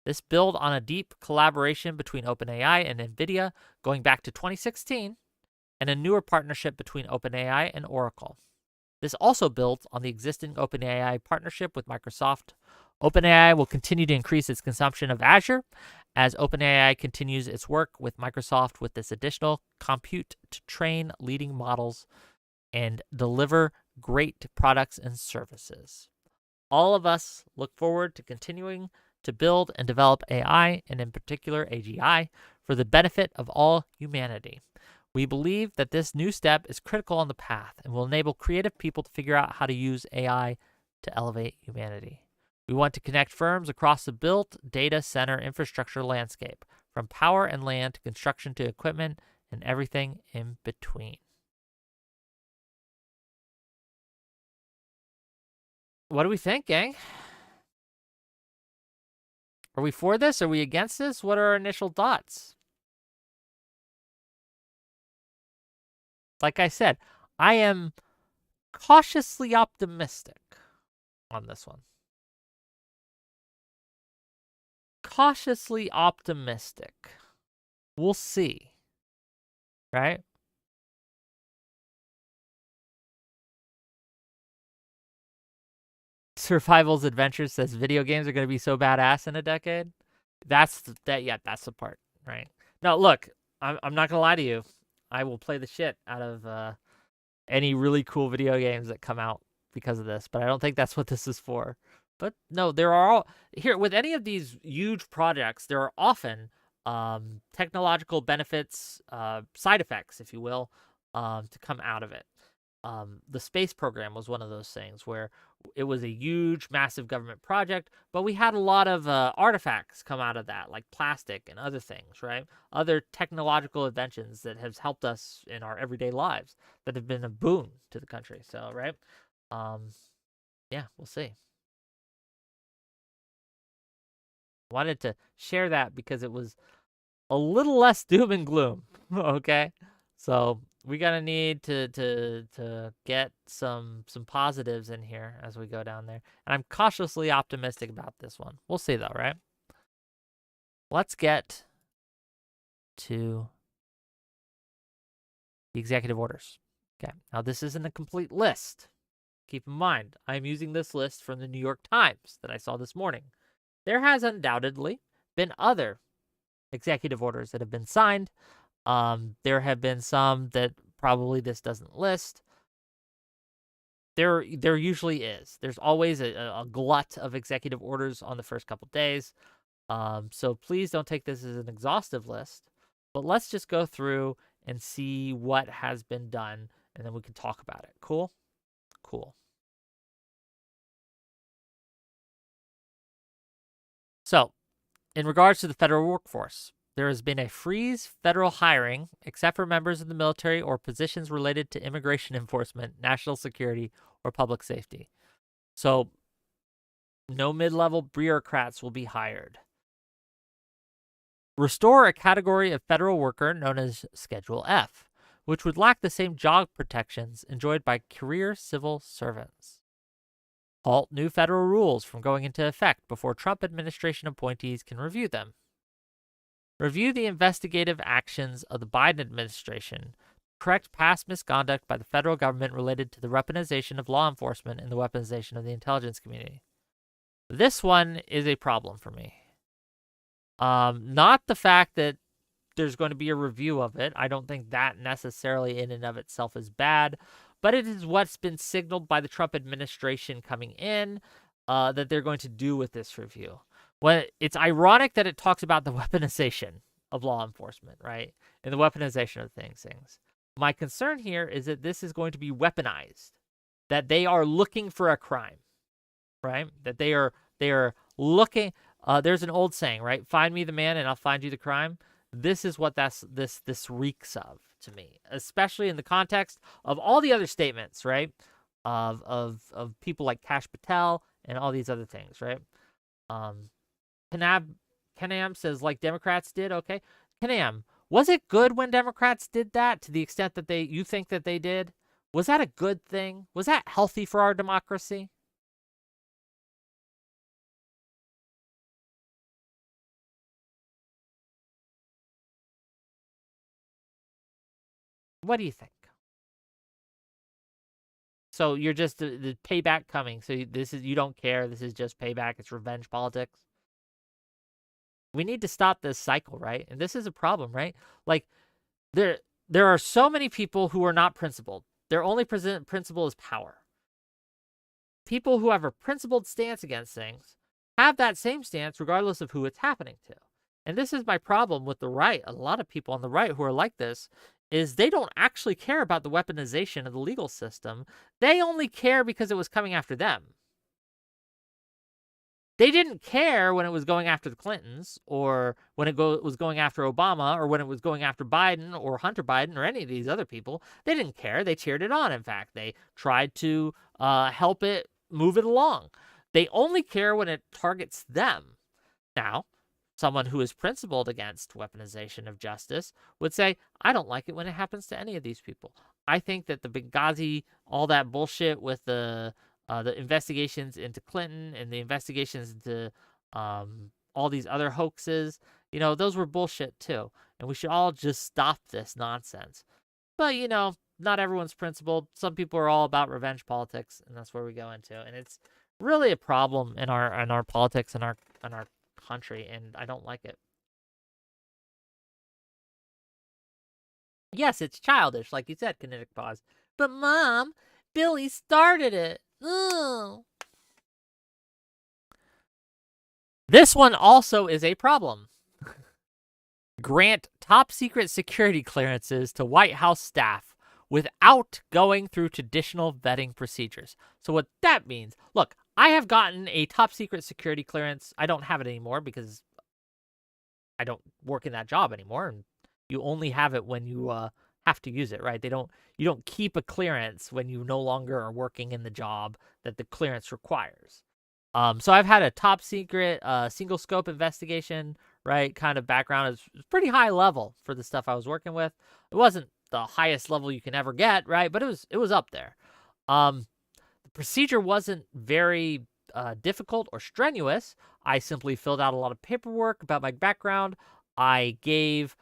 This builds on a deep collaboration between OpenAI and NVIDIA going back to 2016, and a newer partnership between OpenAI and Oracle. This also builds on the existing OpenAI partnership with Microsoft. OpenAI will continue to increase its consumption of Azure as OpenAI continues its work with Microsoft with this additional compute to train leading models and deliver great products and services. All of us look forward to continuing to build and develop AI, and in particular AGI, for the benefit of all humanity. We believe that this new step is critical on the path and will enable creative people to figure out how to use AI to elevate humanity. We want to connect firms across the built data center infrastructure landscape, from power and land to construction to equipment and everything in between. What do we think, gang? Are we for this? Are we against this? What are our initial thoughts? Like I said, I am cautiously optimistic on this one. Cautiously optimistic. We'll see. Right? Survival's Adventures says video games are going to be so badass in a decade. That's the part, right? Now, look, I'm not going to lie to you. I will play the shit out of any really cool video games that come out because of this, but I don't think that's what this is for. But no, there are all here with any of these huge projects, there are often technological benefits, side effects, if you will, to come out of it. The space program was one of those things where it was a huge, massive government project, but we had a lot of artifacts come out of that, like plastic and other things, right? Other technological inventions that have helped us in our everyday lives that have been a boon to the country. So, right? Yeah, we'll see. Wanted to share that because it was a little less doom and gloom. Okay, so we gotta need to get some positives in here as we go down there, and I'm cautiously optimistic about this one. We'll see though, right? Let's get to the executive orders. Okay, now this isn't a complete list. Keep in mind, I'm using this list from the New York Times that I saw this morning. There has undoubtedly been other executive orders that have been signed. There have been some that probably this doesn't list. There usually is. There's always a glut of executive orders on the first couple days. So please don't take this as an exhaustive list, but let's just go through and see what has been done, and then we can talk about it. Cool? Cool. So, in regards to the federal workforce, there has been a freeze federal hiring except for members of the military or positions related to immigration enforcement, national security, or public safety. So, no mid-level bureaucrats will be hired. Restore a category of federal worker known as Schedule F, which would lack the same job protections enjoyed by career civil servants. Halt new federal rules from going into effect before Trump administration appointees can review them. Review the investigative actions of the Biden administration. Correct past misconduct by the federal government related to the weaponization of law enforcement and the weaponization of the intelligence community. This one is a problem for me. Not the fact that there's going to be a review of it. I don't think that necessarily in and of itself is bad, but it is what's been signaled by the Trump administration coming in that they're going to do with this review. Well, it's ironic that it talks about the weaponization of law enforcement, right? And the weaponization of things. My concern here is that this is going to be weaponized, that they are looking for a crime, right? That they are looking. There's an old saying, right? Find me the man, and I'll find you the crime. This is what this reeks of to me, especially in the context of all the other statements, right? Of people like Kash Patel and all these other things, right? Kanam says like Democrats did. Okay, Kanam, was it good when Democrats did that to the extent that you think that they did? Was that a good thing? Was that healthy for our democracy? What do you think? So you're just the payback coming. So this is, you don't care. This is just payback. It's revenge politics. We need to stop this cycle, right? And this is a problem, right? Like there are so many people who are not principled. Their only principle is power. People who have a principled stance against things have that same stance regardless of who it's happening to. And this is my problem with the right. A lot of people on the right who are like this is they don't actually care about the weaponization of the legal system. They only care because it was coming after them. They didn't care when it was going after the Clintons or when it was going after Obama or when it was going after Biden or Hunter Biden or any of these other people. They didn't care. They cheered it on. In fact, they tried to help it move it along. They only care when it targets them. Now, someone who is principled against weaponization of justice would say, I don't like it when it happens to any of these people. I think that the Benghazi, all that bullshit with the investigations into Clinton and the investigations into all these other hoaxes, those were bullshit too. And we should all just stop this nonsense. But, not everyone's principled. Some people are all about revenge politics, and that's where we go into. And it's really a problem in our politics and our country, and I don't like it. Yes, it's childish, like you said, kinetic pause. But Mom, Billy started it. Ugh. This one also is a problem. Grant top secret security clearances to White House staff without going through traditional vetting procedures. So what that means, look, I have gotten a top secret security clearance. I don't have it anymore because I don't work in that job anymore, and you only have it when you have to use it, right? You don't keep a clearance when you no longer are working in the job that the clearance requires. So I've had a top secret single scope investigation, right? Kind of background. It's pretty high level for the stuff I was working with. It wasn't the highest level you can ever get, right? But it was up there. The procedure wasn't very difficult or strenuous. I simply filled out a lot of paperwork about my background. I gave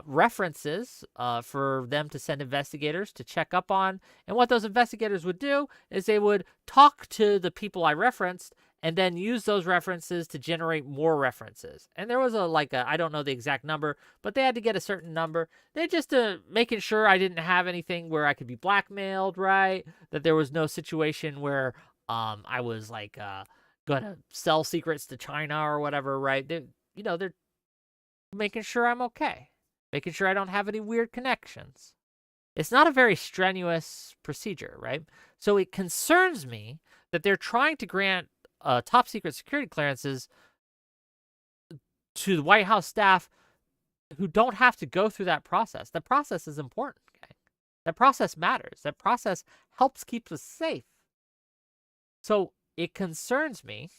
references for them to send investigators to check up on. And what those investigators would do is they would talk to the people I referenced and then use those references to generate more references. And there was I don't know the exact number, but they had to get a certain number. They just making sure I didn't have anything where I could be blackmailed, right? That there was no situation where I was gonna sell secrets to China or whatever, right? they're making sure I'm okay, making sure I don't have any weird connections. It's not a very strenuous procedure, right? So it concerns me that they're trying to grant top secret security clearances to the White House staff who don't have to go through that process. That process is important, okay? That process matters. That process helps keep us safe. So it concerns me.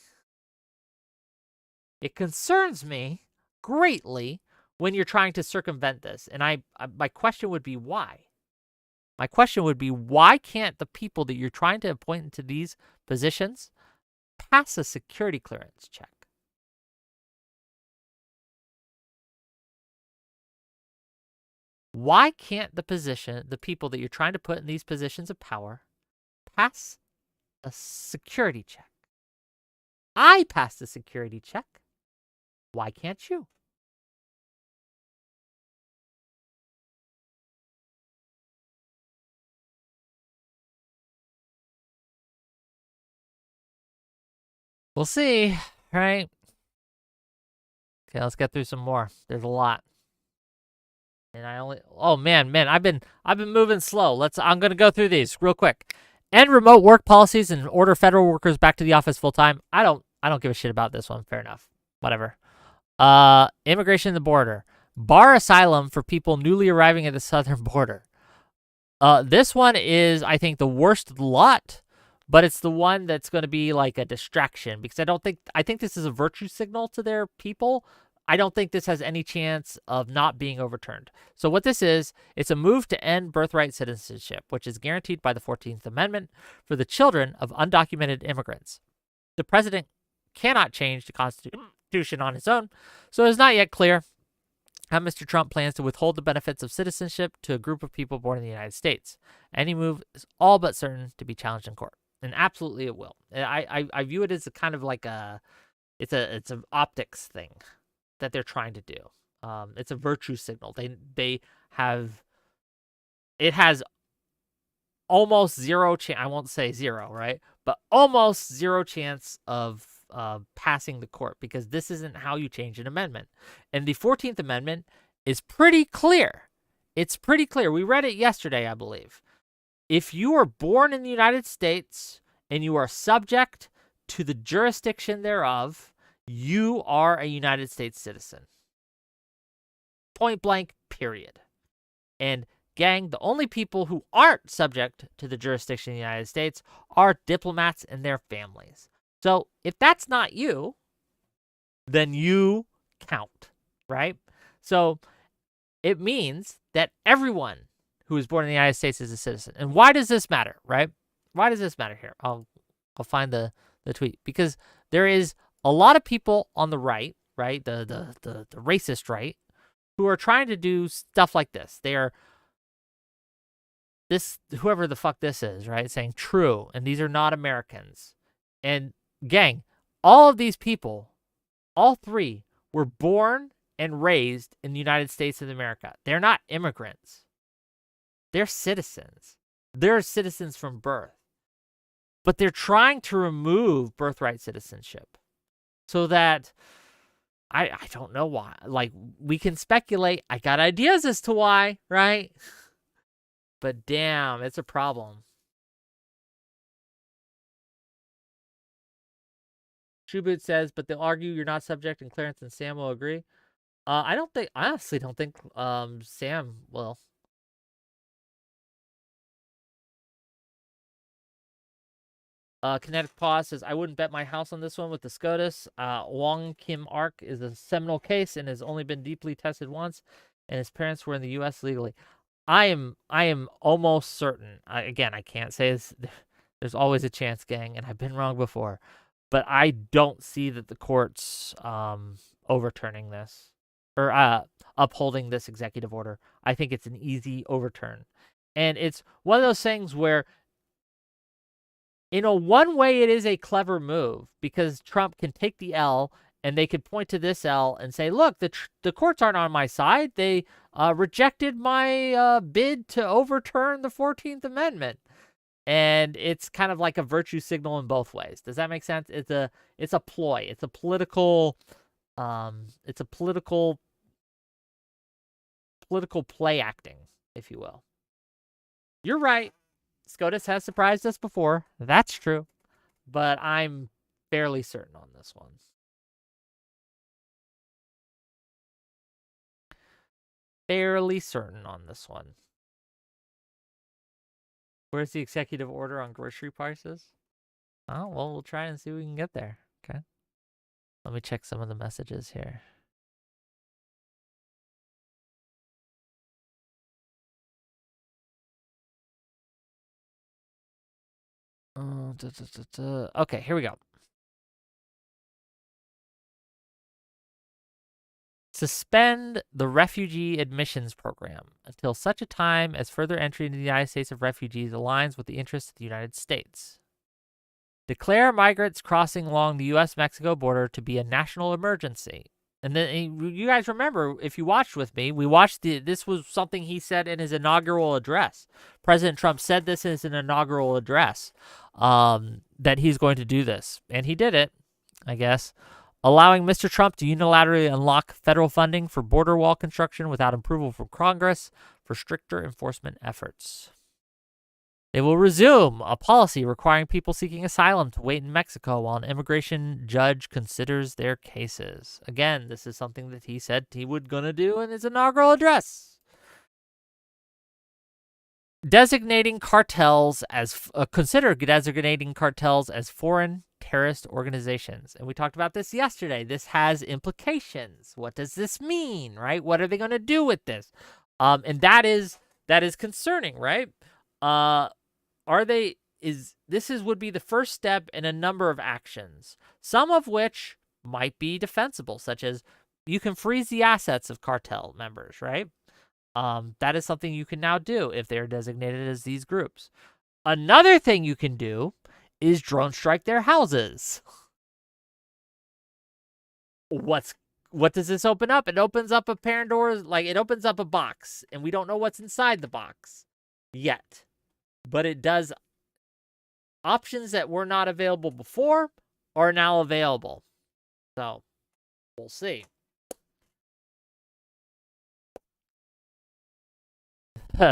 It concerns me greatly when you're trying to circumvent this. And my question would be why? My question would be, why can't the people that you're trying to appoint into these positions pass a security clearance check? Why can't the people that you're trying to put in these positions of power, pass a security check? I passed a security check. Why can't you? We'll see, right? Okay, let's get through some more. There's a lot. And man, I've been moving slow. I'm gonna go through these real quick. End remote work policies and order federal workers back to the office full time. I don't give a shit about this one. Fair enough. Whatever. Immigration and the border. Bar asylum for people newly arriving at the southern border. This one is, I think, the worst of the lot, but it's the one that's going to be like a distraction because I think this is a virtue signal to their people. I don't think this has any chance of not being overturned. So what this is, it's a move to end birthright citizenship, which is guaranteed by the 14th Amendment for the children of undocumented immigrants. The president cannot change the Constitution on his own, so it is not yet clear how Mr. Trump plans to withhold the benefits of citizenship to a group of people born in the United States. Any move is all but certain to be challenged in court, and absolutely it will. I view it as a kind of like it's an optics thing that they're trying to do. It's a virtue signal. It has almost zero chance. I won't say zero, right? But almost zero chance of passing the court because this isn't how you change an amendment. And the 14th Amendment is pretty clear. It's pretty clear. We read it yesterday, I believe. If you are born in the United States and you are subject to the jurisdiction thereof, you are a United States citizen. Point blank, period. And gang, the only people who aren't subject to the jurisdiction of the United States are diplomats and their families. So if that's not you, then you count, right? So it means that everyone who is born in the United States is a citizen. And why does this matter, right? Why does this matter here? I'll find the tweet. Because there is a lot of people on the right, the racist right, who are trying to do stuff like this. They are whoever the fuck this is, right? Saying true, and these are not Americans. And gang, all of these people, all three, were born and raised in the United States of America. They're not immigrants. They're citizens. They're citizens from birth. But they're trying to remove birthright citizenship so that I don't know why. Like, we can speculate. I got ideas as to why, right? But damn, it's a problem. Shoeboot says, but they'll argue you're not subject, and Clarence and Sam will agree. I honestly don't think Sam will. Kinetic Pause says, I wouldn't bet my house on this one with the SCOTUS. Wong Kim Ark is a seminal case and has only been deeply tested once, and his parents were in the U.S. legally. I am almost certain. Again, I can't say this. There's always a chance, gang, and I've been wrong before. But I don't see that the court's overturning this or upholding this executive order. I think it's an easy overturn. And it's one of those things where, one way it is a clever move because Trump can take the L and they could point to this L and say, look, the courts aren't on my side. They rejected my bid to overturn the 14th Amendment. And it's kind of like a virtue signal in both ways. Does that make sense? It's a ploy. It's a political It's a political play acting, if you will. You're right. SCOTUS has surprised us before. That's true. But I'm fairly certain on this one. Fairly certain on this one. Where's the executive order on grocery prices? Oh, well, we'll try and see if we can get there. Okay. Let me check some of the messages here. Okay, here we go. Suspend the refugee admissions program until such a time as further entry into the United States of refugees aligns with the interests of the United States. Declare migrants crossing along the U.S.-Mexico border to be a national emergency. And then you guys remember, if you watched with me, this was something he said in his inaugural address. President Trump said this in his inaugural address, that he's going to do this. And he did it, I guess, allowing Mr. Trump to unilaterally unlock federal funding for border wall construction without approval from Congress for stricter enforcement efforts. They will resume a policy requiring people seeking asylum to wait in Mexico while an immigration judge considers their cases. Again, this is something that he said he was going to do in his inaugural address. Designating cartels as consider designating cartels as foreign terrorist organizations. And we talked about this yesterday. This has implications. What does this mean, right? What are they going to do with this? And that is concerning, right? Would be the first step in a number of actions, some of which might be defensible, such as you can freeze the assets of cartel members, right? That is something you can now do if they're designated as these groups. Another thing you can do is drone strike their houses. What does this open up? It opens up a Pandora's, it opens up a box, and we don't know what's inside the box yet. But it does. Options that were not available before are now available. So, we'll see.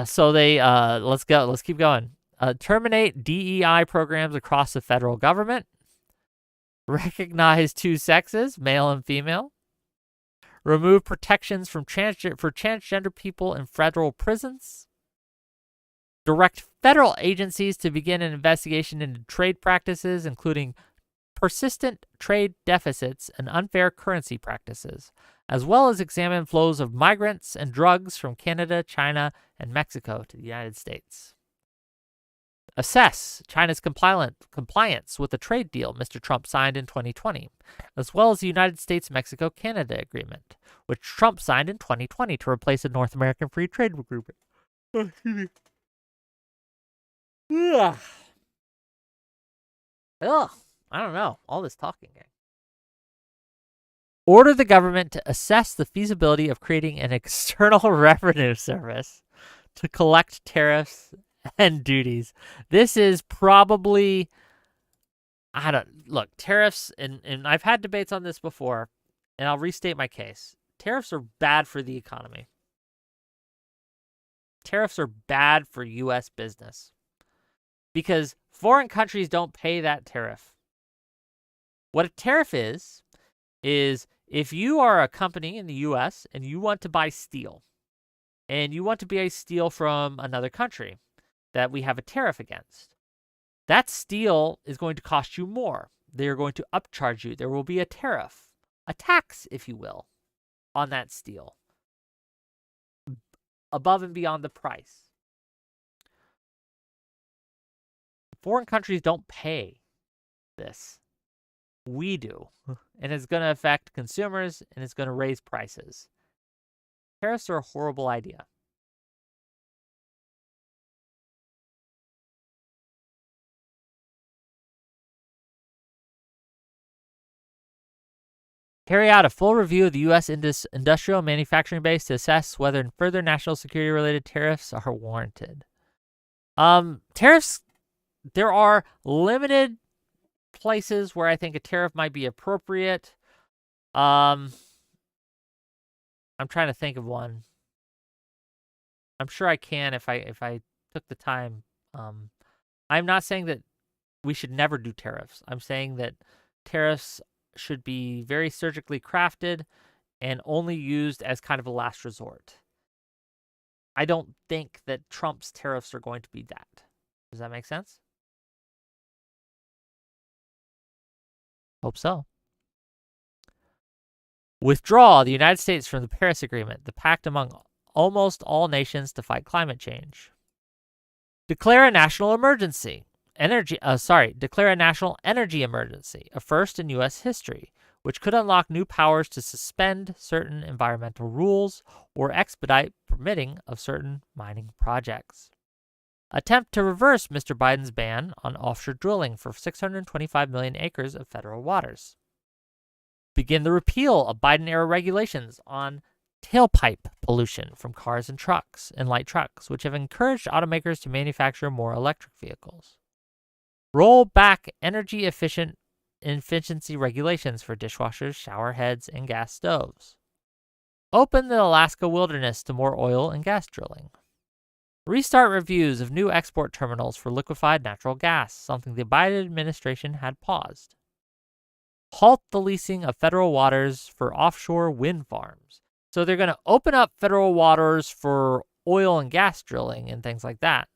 So let's keep going. Terminate DEI programs across the federal government. Recognize two sexes, male and female. Remove protections for transgender people in federal prisons. Direct federal agencies to begin an investigation into trade practices, including persistent trade deficits and unfair currency practices, as well as examine flows of migrants and drugs from Canada, China, and Mexico to the United States. Assess China's compliance with the trade deal Mr. Trump signed in 2020, as well as the United States-Mexico Canada Agreement, which Trump signed in 2020 to replace the North American Free Trade Agreement. Ugh. I don't know. All this talking. Order the government to assess the feasibility of creating an external revenue service to collect tariffs and duties. This is probably, tariffs, and I've had debates on this before, and I'll restate my case. Tariffs are bad for the economy. Tariffs are bad for U.S. business because foreign countries don't pay that tariff. What a tariff is if you are a company in the U.S. and you want to buy steel, and you want to buy steel from another country that we have a tariff against, that steel is going to cost you more. They're going to upcharge you. There will be a tariff, a tax, if you will, on that steel, above and beyond the price. Foreign countries don't pay this. We do. And it's going to affect consumers, and it's going to raise prices. Tariffs are a horrible idea. Carry out a full review of the U.S. industrial manufacturing base to assess whether further national security-related tariffs are warranted. Tariffs, there are limited places where I think a tariff might be appropriate. I'm trying to think of one. I'm sure I can if I took the time. I'm not saying that we should never do tariffs. I'm saying that tariffs should be very surgically crafted and only used as kind of a last resort. I don't think that Trump's tariffs are going to be that. Does that make sense? Hope so. Withdraw the United States from the Paris Agreement, the pact among almost all nations to fight climate change. Declare a national emergency. Declare a national energy emergency, a first in U.S. history, which could unlock new powers to suspend certain environmental rules or expedite permitting of certain mining projects. Attempt to reverse Mr. Biden's ban on offshore drilling for 625 million acres of federal waters. Begin the repeal of Biden-era regulations on tailpipe pollution from cars and trucks and light trucks, which have encouraged automakers to manufacture more electric vehicles. Roll back energy efficiency regulations for dishwashers, shower heads, and gas stoves. Open the Alaska wilderness to more oil and gas drilling. Restart reviews of new export terminals for liquefied natural gas, something the Biden administration had paused. Halt the leasing of federal waters for offshore wind farms. So they're going to open up federal waters for oil and gas drilling and things like that.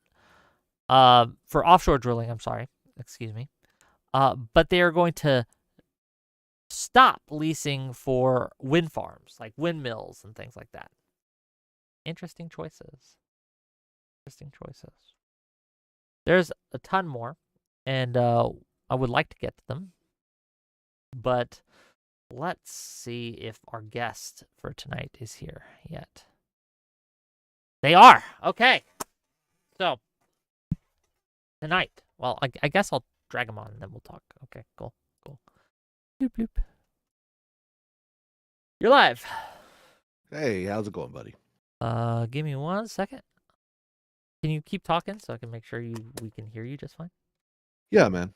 For offshore drilling, excuse me. But they are going to stop leasing for wind farms, like windmills and things like that. Interesting choices. There's a ton more, and I would like to get to them. But let's see if our guest for tonight is here yet. They are. Okay. So, tonight. Well, I guess I'll drag them on and then we'll talk. Okay, cool. Boop, boop. You're live. Hey, how's it going, buddy? Give me 1 second. Can you keep talking so I can make sure we can hear you just fine? Yeah, man.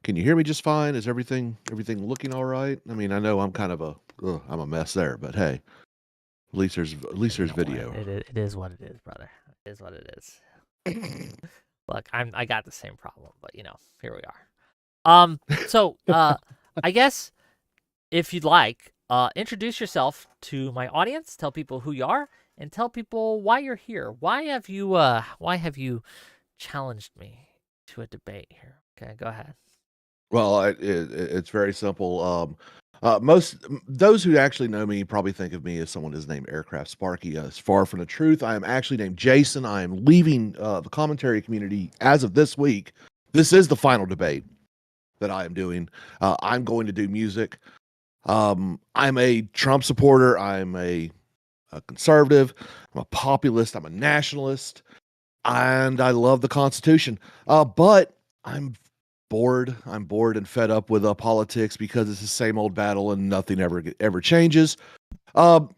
Can you hear me just fine? Is everything looking all right? I mean, I know I'm kind of I'm a mess there, but hey, at least there's video. It is what it is, brother. It is what it is. Look, I got the same problem, but here we are. So I guess if you'd like, introduce yourself to my audience, tell people who you are, and tell people why you're here. Why have you challenged me to a debate here? Okay, go ahead. Well, it's very simple. Those who actually know me probably think of me as someone who's named Aircraft Sparky. It's far from the truth. I am actually named Jason. I am leaving the commentary community as of this week. This is the final debate that I am doing. I'm going to do music. I'm a Trump supporter. I'm a conservative. I'm a populist. I'm a nationalist. And I love the Constitution. But I'm bored. I'm bored and fed up with politics because it's the same old battle and nothing ever changes. But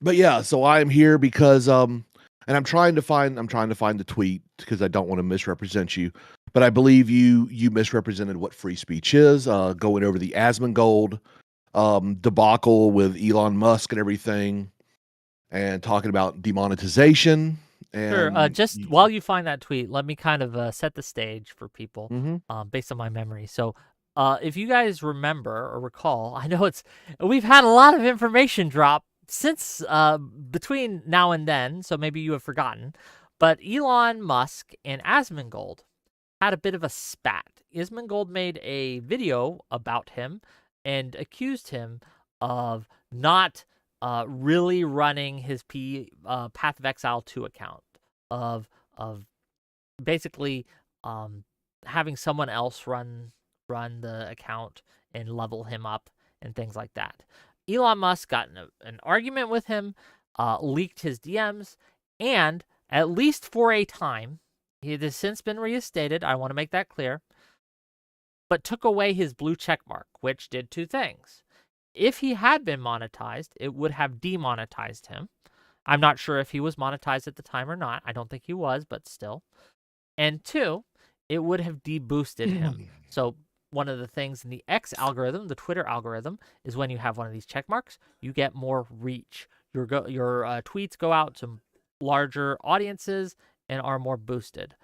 yeah, so I'm here because and I'm trying to find the tweet because I don't want to misrepresent you. But I believe you misrepresented what free speech is, going over the Asmongold debacle with Elon Musk and everything, and talking about demonetization. And Sure. Just while you find that tweet, let me kind of set the stage for people based on my memory. So if you guys remember or recall, I know we've had a lot of information drop since between now and then, so maybe you have forgotten. But Elon Musk and Asmongold had a bit of a spat. Asmongold made a video about him and accused him of not really running his Path of Exile 2 account, of basically having someone else run the account and level him up and things like that. Elon Musk got in an argument with him, leaked his DMs, and at least for a time, it has since been reinstated, I want to make that clear, but took away his blue check mark, which did two things. If he had been monetized, it would have demonetized him. I'm not sure if he was monetized at the time or not. I don't think he was, but still. And two, it would have deboosted him. So one of the things in the X algorithm, the Twitter algorithm, is when you have one of these check marks, you get more reach. Your tweets go out to larger audiences and are more boosted.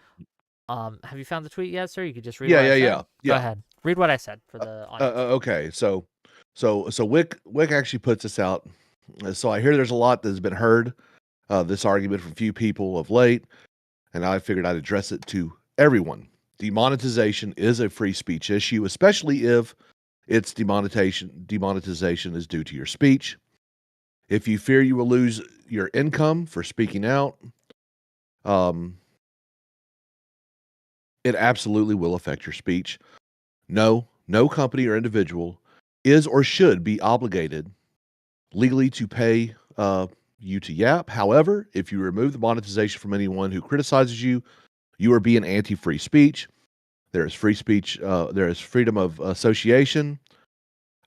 Have you found the tweet yet, sir? You could just read what I said. Go ahead. Read what I said for the audience. Okay, so Wick actually puts this out. So I hear there's a lot that's been heard, this argument from a few people of late, and I figured I'd address it to everyone. Demonetization is a free speech issue, especially if its demonetization is due to your speech. If you fear you will lose your income for speaking out, it absolutely will affect your speech. No company or individual is or should be obligated legally to pay you to yap. However, if you remove the monetization from anyone who criticizes you, you are being anti-free speech. There is free speech. There is freedom of association.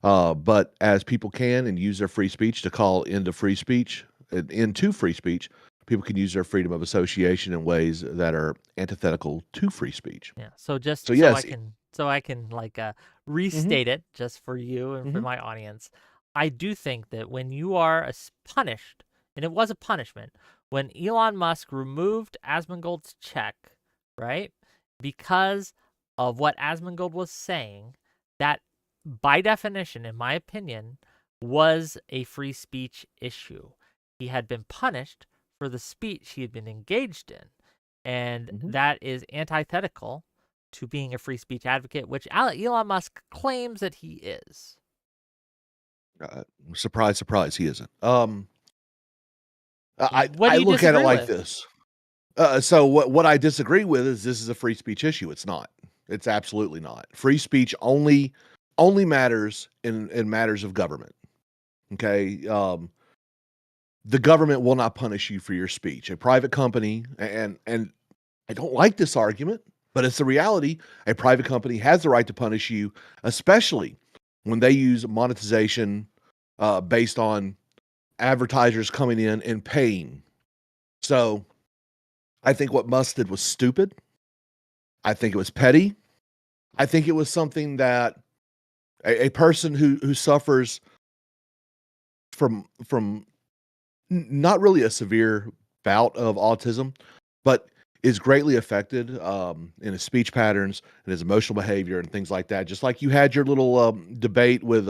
But as people can and use their free speech to call into free speech, people can use their freedom of association in ways that are antithetical to free speech. Yeah. So just So yes, so I can like restate it just for you and for my audience. I do think that when you are punished, and it was a punishment, when Elon Musk removed Asmongold's check, right, because of what Asmongold was saying, that by definition, in my opinion, was a free speech issue. He had been punished for the speech he had been engaged in. And that is antithetical to being a free speech advocate, which Elon Musk claims that he is. Surprise, surprise, he isn't. What do I you look at it disagree like with? this. So what I disagree with is this is a free speech issue. It's not. It's absolutely not. Free speech only matters in matters of government. Okay. The government will not punish you for your speech. A private company, and I don't like this argument, but it's the reality. A private company has the right to punish you, especially when they use monetization based on advertisers coming in and paying. So I think what Musk did was stupid. I think it was petty. I think it was something that a person who suffers from not really a severe bout of autism, but is greatly affected in his speech patterns and his emotional behavior and things like that. Just like you had your little debate with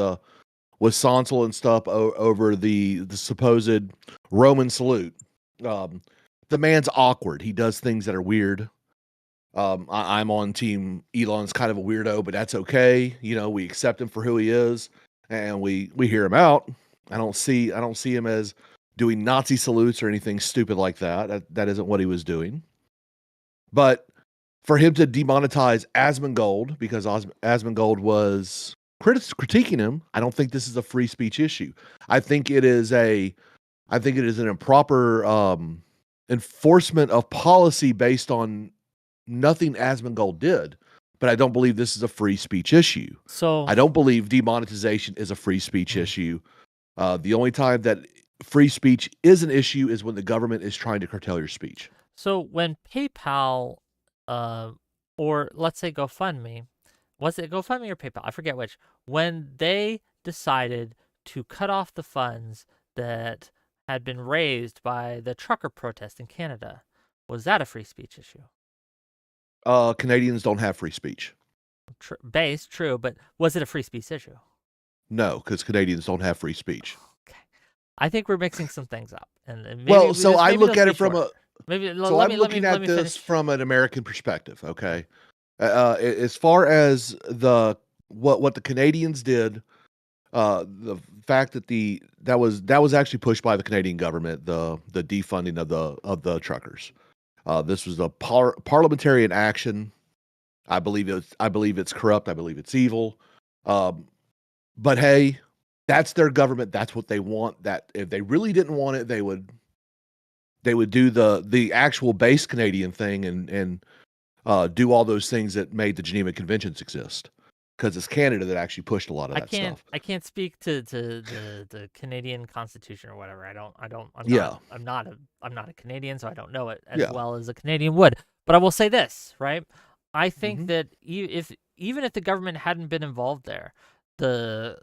Sonsel and stuff over the supposed Roman salute. The man's awkward. He does things that are weird. I'm on team Elon's kind of a weirdo, but that's okay. You know, we accept him for who he is, and we hear him out. I don't see him as doing Nazi salutes or anything stupid like that. That isn't what he was doing. But for him to demonetize Asmongold because Asmongold was critiquing him, I don't think this is a free speech issue. I think it is an improper enforcement of policy based on nothing Asmongold did. But I don't believe this is a free speech issue. So I don't believe demonetization is a free speech issue. The only time that free speech is an issue is when the government is trying to curtail your speech. So when PayPal, or let's say GoFundMe, was it GoFundMe or PayPal? I forget which. When they decided to cut off the funds that had been raised by the trucker protest in Canada, was that a free speech issue? Canadians don't have free speech. True, but was it a free speech issue? No, because Canadians don't have free speech. Okay, I think we're mixing some things up, and maybe well, so I look at it from a maybe. So I'm looking at this from an American perspective. Okay, as far as what the Canadians did, the fact that that was actually pushed by the Canadian government, the defunding of the truckers. This was a parliamentary action. I believe it's corrupt. I believe it's evil. But hey, that's their government. That's what they want. That if they really didn't want it, they would do the actual base Canadian thing and do all those things that made the Geneva Conventions exist. Because it's Canada that actually pushed a lot of that stuff. I can't speak to the Canadian Constitution or whatever. I'm not a Canadian, so I don't know it as well as a Canadian would. But I will say this, right? I think that if even if the government hadn't been involved there, the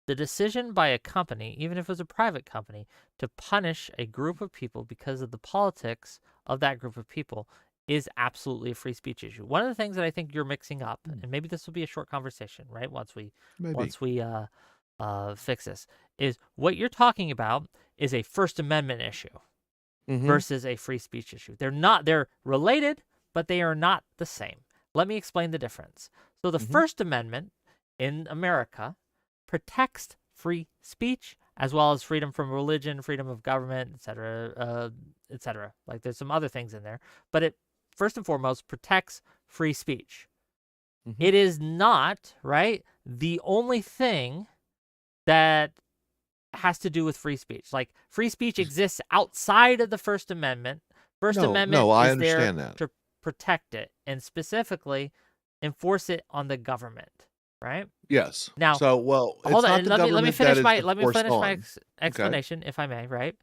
decision by a company, even if it was a private company, to punish a group of people because of the politics of that group of people is absolutely a free speech issue. One of the things that I think you're mixing up, and maybe this will be a short conversation, right? Once we fix this, is what you're talking about is a First Amendment issue versus a free speech issue. They're related, but they are not the same. Let me explain the difference. So the First Amendment in America protects free speech as well as freedom from religion, freedom of government, etc., etc. Like there's some other things in there, but it first and foremost protects free speech. It is not, right, the only thing that has to do with free speech. Like free speech exists outside of the First Amendment. First Amendment I is understand there that. to protect it and specifically enforce it on the government, right? Yes. Now, So, well, it's hold not on. the Let me government finish that my is let me enforced finish my on. explanation, if I may, right?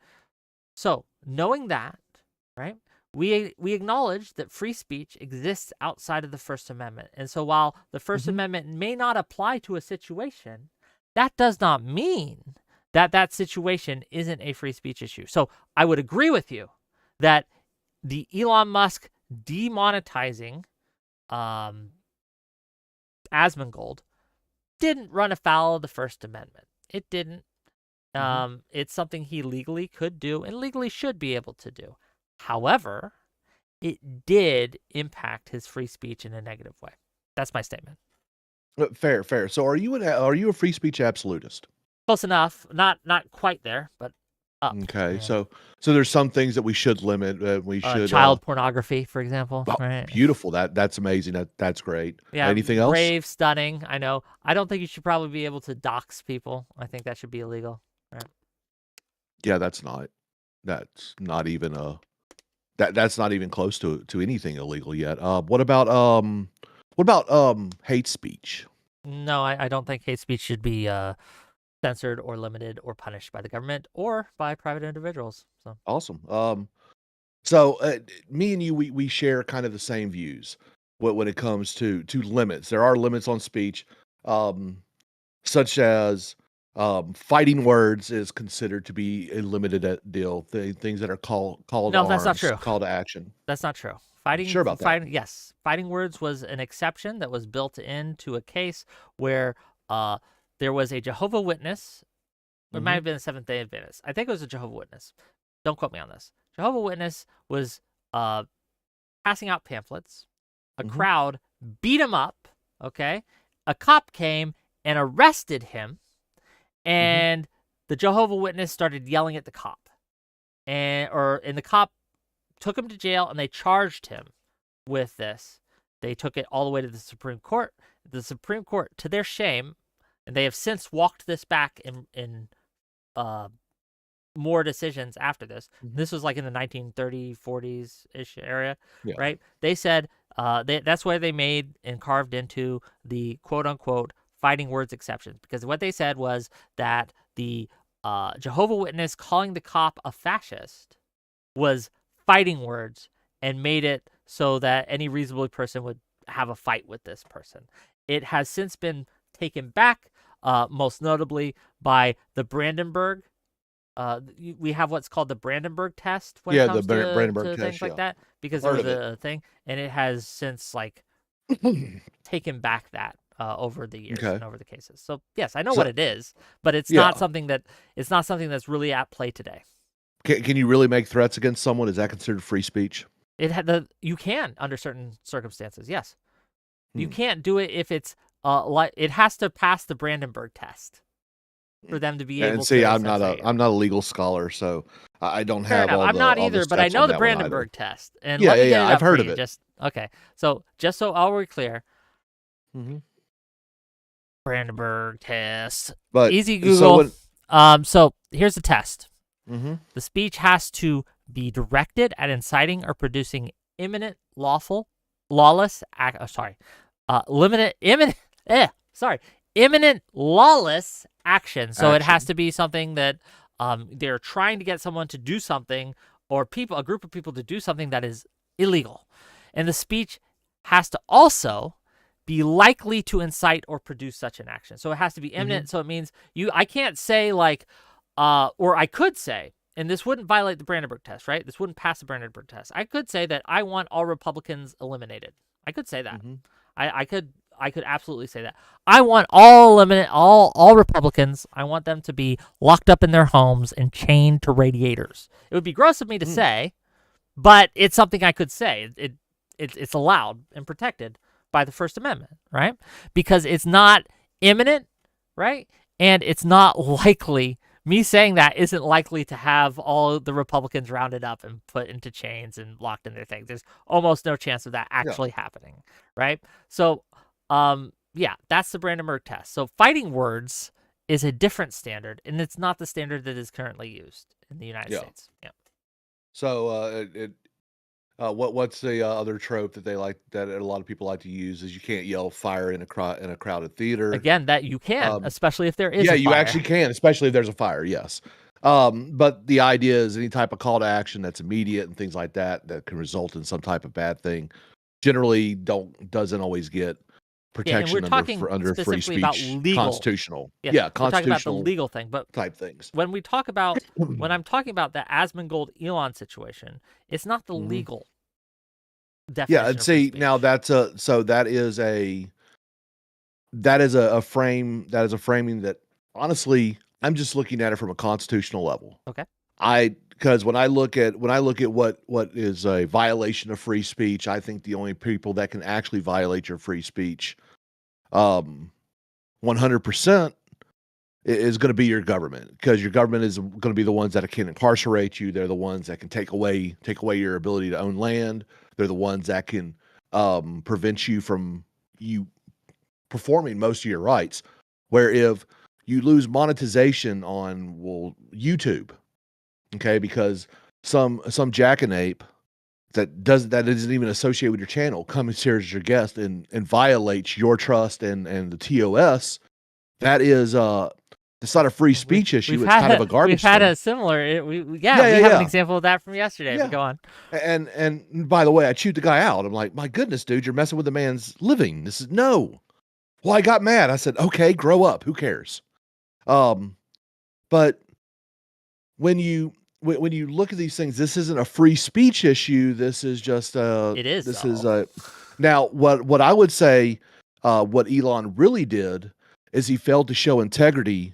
So, knowing that, right, we acknowledge that free speech exists outside of the First Amendment, and so while the First Amendment may not apply to a situation, that does not mean that that situation isn't a free speech issue. So, I would agree with you that the Elon Musk demonetizing Asmongold didn't run afoul of the First Amendment. It didn't. It's something he legally could do and legally should be able to do. However, it did impact his free speech in a negative way. That's my statement. Fair, fair. So, are you a free speech absolutist? Close enough. Not quite there, but up. Okay. Yeah. So there's some things that we should limit. We should child pornography, for example. oh, Right. beautiful. That's amazing. That's great. Yeah. Anything else? Brave, stunning. I know. I don't think you should probably be able to dox people. I think that should be illegal. Right. Yeah, that's not even that's not even close to anything illegal yet. What about hate speech? No, I don't think hate speech should be censored or limited or punished by the government or by private individuals. So Awesome. So me and you, we share kind of the same views when it comes to limits. There are limits on speech, such as fighting words is considered to be a limited deal. Things that are called no, arms, that's not true. call to action. That's not true. Fighting, Sure about that? yes, fighting words was an exception that was built into a case where there was a Jehovah Witness. It might have been a Seventh-day Adventist. I think it was a Jehovah Witness. Don't quote me on this. Jehovah Witness was passing out pamphlets. A crowd beat him up. Okay, a cop came and arrested him, and the Jehovah Witness started yelling at the cop, and the cop took him to jail, and they charged him with this. They took it all the way to the Supreme Court. The Supreme Court, to their shame, and they have since walked this back in more decisions after this. This was like in the 1930s, 40s-ish area, right? They said that's where they made and carved into the quote-unquote fighting words exceptions, because what they said was that the Jehovah Witness calling the cop a fascist was fighting words and made it so that any reasonable person would have a fight with this person. It has since been taken back, most notably by the Brandenburg. We have what's called the Brandenburg test when it comes to Brandenburg test, things like that, because Heard there was of a thing, and it has since taken back that over the years and over the cases. So yes, I know what it is, but it's not something that's really at play today. Can you really make threats against someone? Is that considered free speech? You can under certain circumstances. Yes, you can't do it if it's it has to pass the Brandenburg test for them to be able. And see, to I'm not a legal scholar, so I don't have all the. I'm not either, but I know the Brandenburg test. And let me get it I've heard of you. it. Okay, so just so all we're clear, Brandenburg test. But easy Google. So here's the test. The speech has to be directed at inciting or producing imminent lawless action. So it has to be something that they're trying to get someone to do something, or a group of people to do something that is illegal. And the speech has to also be likely to incite or produce such an action. So it has to be imminent. So it means I can't say like, or I could say, and this wouldn't violate the Brandenburg test, right? This wouldn't pass the Brandenburg test. I could say that I want all Republicans eliminated. I could say that. I could absolutely say that. I want all Republicans. I want them to be locked up in their homes and chained to radiators. It would be gross of me to say, but it's something I could say. It's allowed and protected by the First Amendment, right? Because it's not imminent, right? And it's not likely. Me saying that isn't likely to have all the Republicans rounded up and put into chains and locked in their things. There's almost no chance of that actually happening, right? So, that's the Brandenburg test. So fighting words is a different standard, and it's not the standard that is currently used in the United States. Yeah. So what's the other trope that that a lot of people like to use is you can't yell fire in a crowded theater. Again, that you can, especially if there is. Yeah, a you fire. actually can, especially if there's a fire. Yes. But the idea is any type of call to action that's immediate and things like that can result in some type of bad thing generally doesn't always get protection under free speech, about legal. constitutional. Yes, Yeah, we're talking about the constitutional legal thing, but type things. when we talk about when I'm talking about the Asmongold Elon situation, it's not the legal definition. Yeah, and see now that is a framing that honestly I'm just looking at it from a constitutional level. Okay. Because when I look at what is a violation of free speech, I think the only people that can actually violate your free speech 100% is going to be your government, because your government is going to be the ones that can incarcerate you. They're the ones that can take away your ability to own land. They're the ones that can prevent you from performing most of your rights. Where if you lose monetization on YouTube, okay, because some jackanape that isn't even associated with your channel comes here as your guest and violates your trust and the TOS, that is it's not a free speech issue. It's kind of a garbage thing. We've had a similar. We have an example of that from yesterday. But go on. And by the way, I chewed the guy out. I'm like, my goodness, dude, you're messing with the man's living. This is no. Well, I got mad. I said, okay, grow up. Who cares? But when you look at these things, this isn't a free speech issue. This is just it is. This is now what I would say. What Elon really did is he failed to show integrity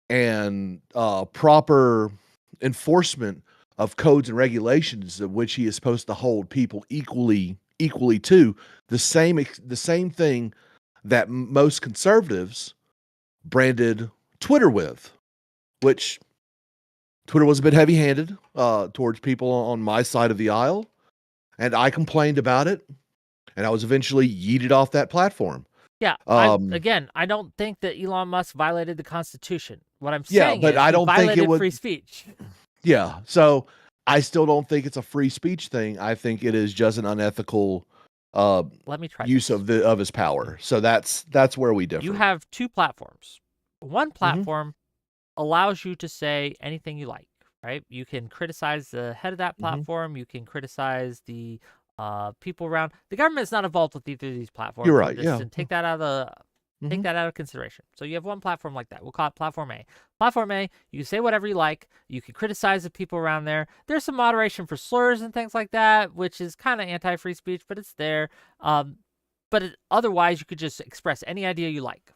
and proper enforcement of codes and regulations of which he is supposed to hold people equally to. The same thing that most conservatives branded Twitter with, which Twitter was a bit heavy-handed towards people on my side of the aisle, and I complained about it, and I was eventually yeeted off that platform. Yeah. I don't think that Elon Musk violated the Constitution. What I'm saying but is I don't think it would free speech. Yeah. So I still don't think it's a free speech thing. I think it is just an unethical Let me try use of his power. So that's where we differ. You have two platforms. One platform allows you to say anything you like, right? You can criticize the head of that platform. You can criticize the people around. The government's not involved with either of these platforms. You're right. Just take that out of take that out of consideration. So you have one platform like that. We'll call it Platform A. Platform A, you can say whatever you like. You can criticize the people around there. There's some moderation for slurs and things like that, which is kind of anti-free speech, but it's there. Otherwise, you could just express any idea you like.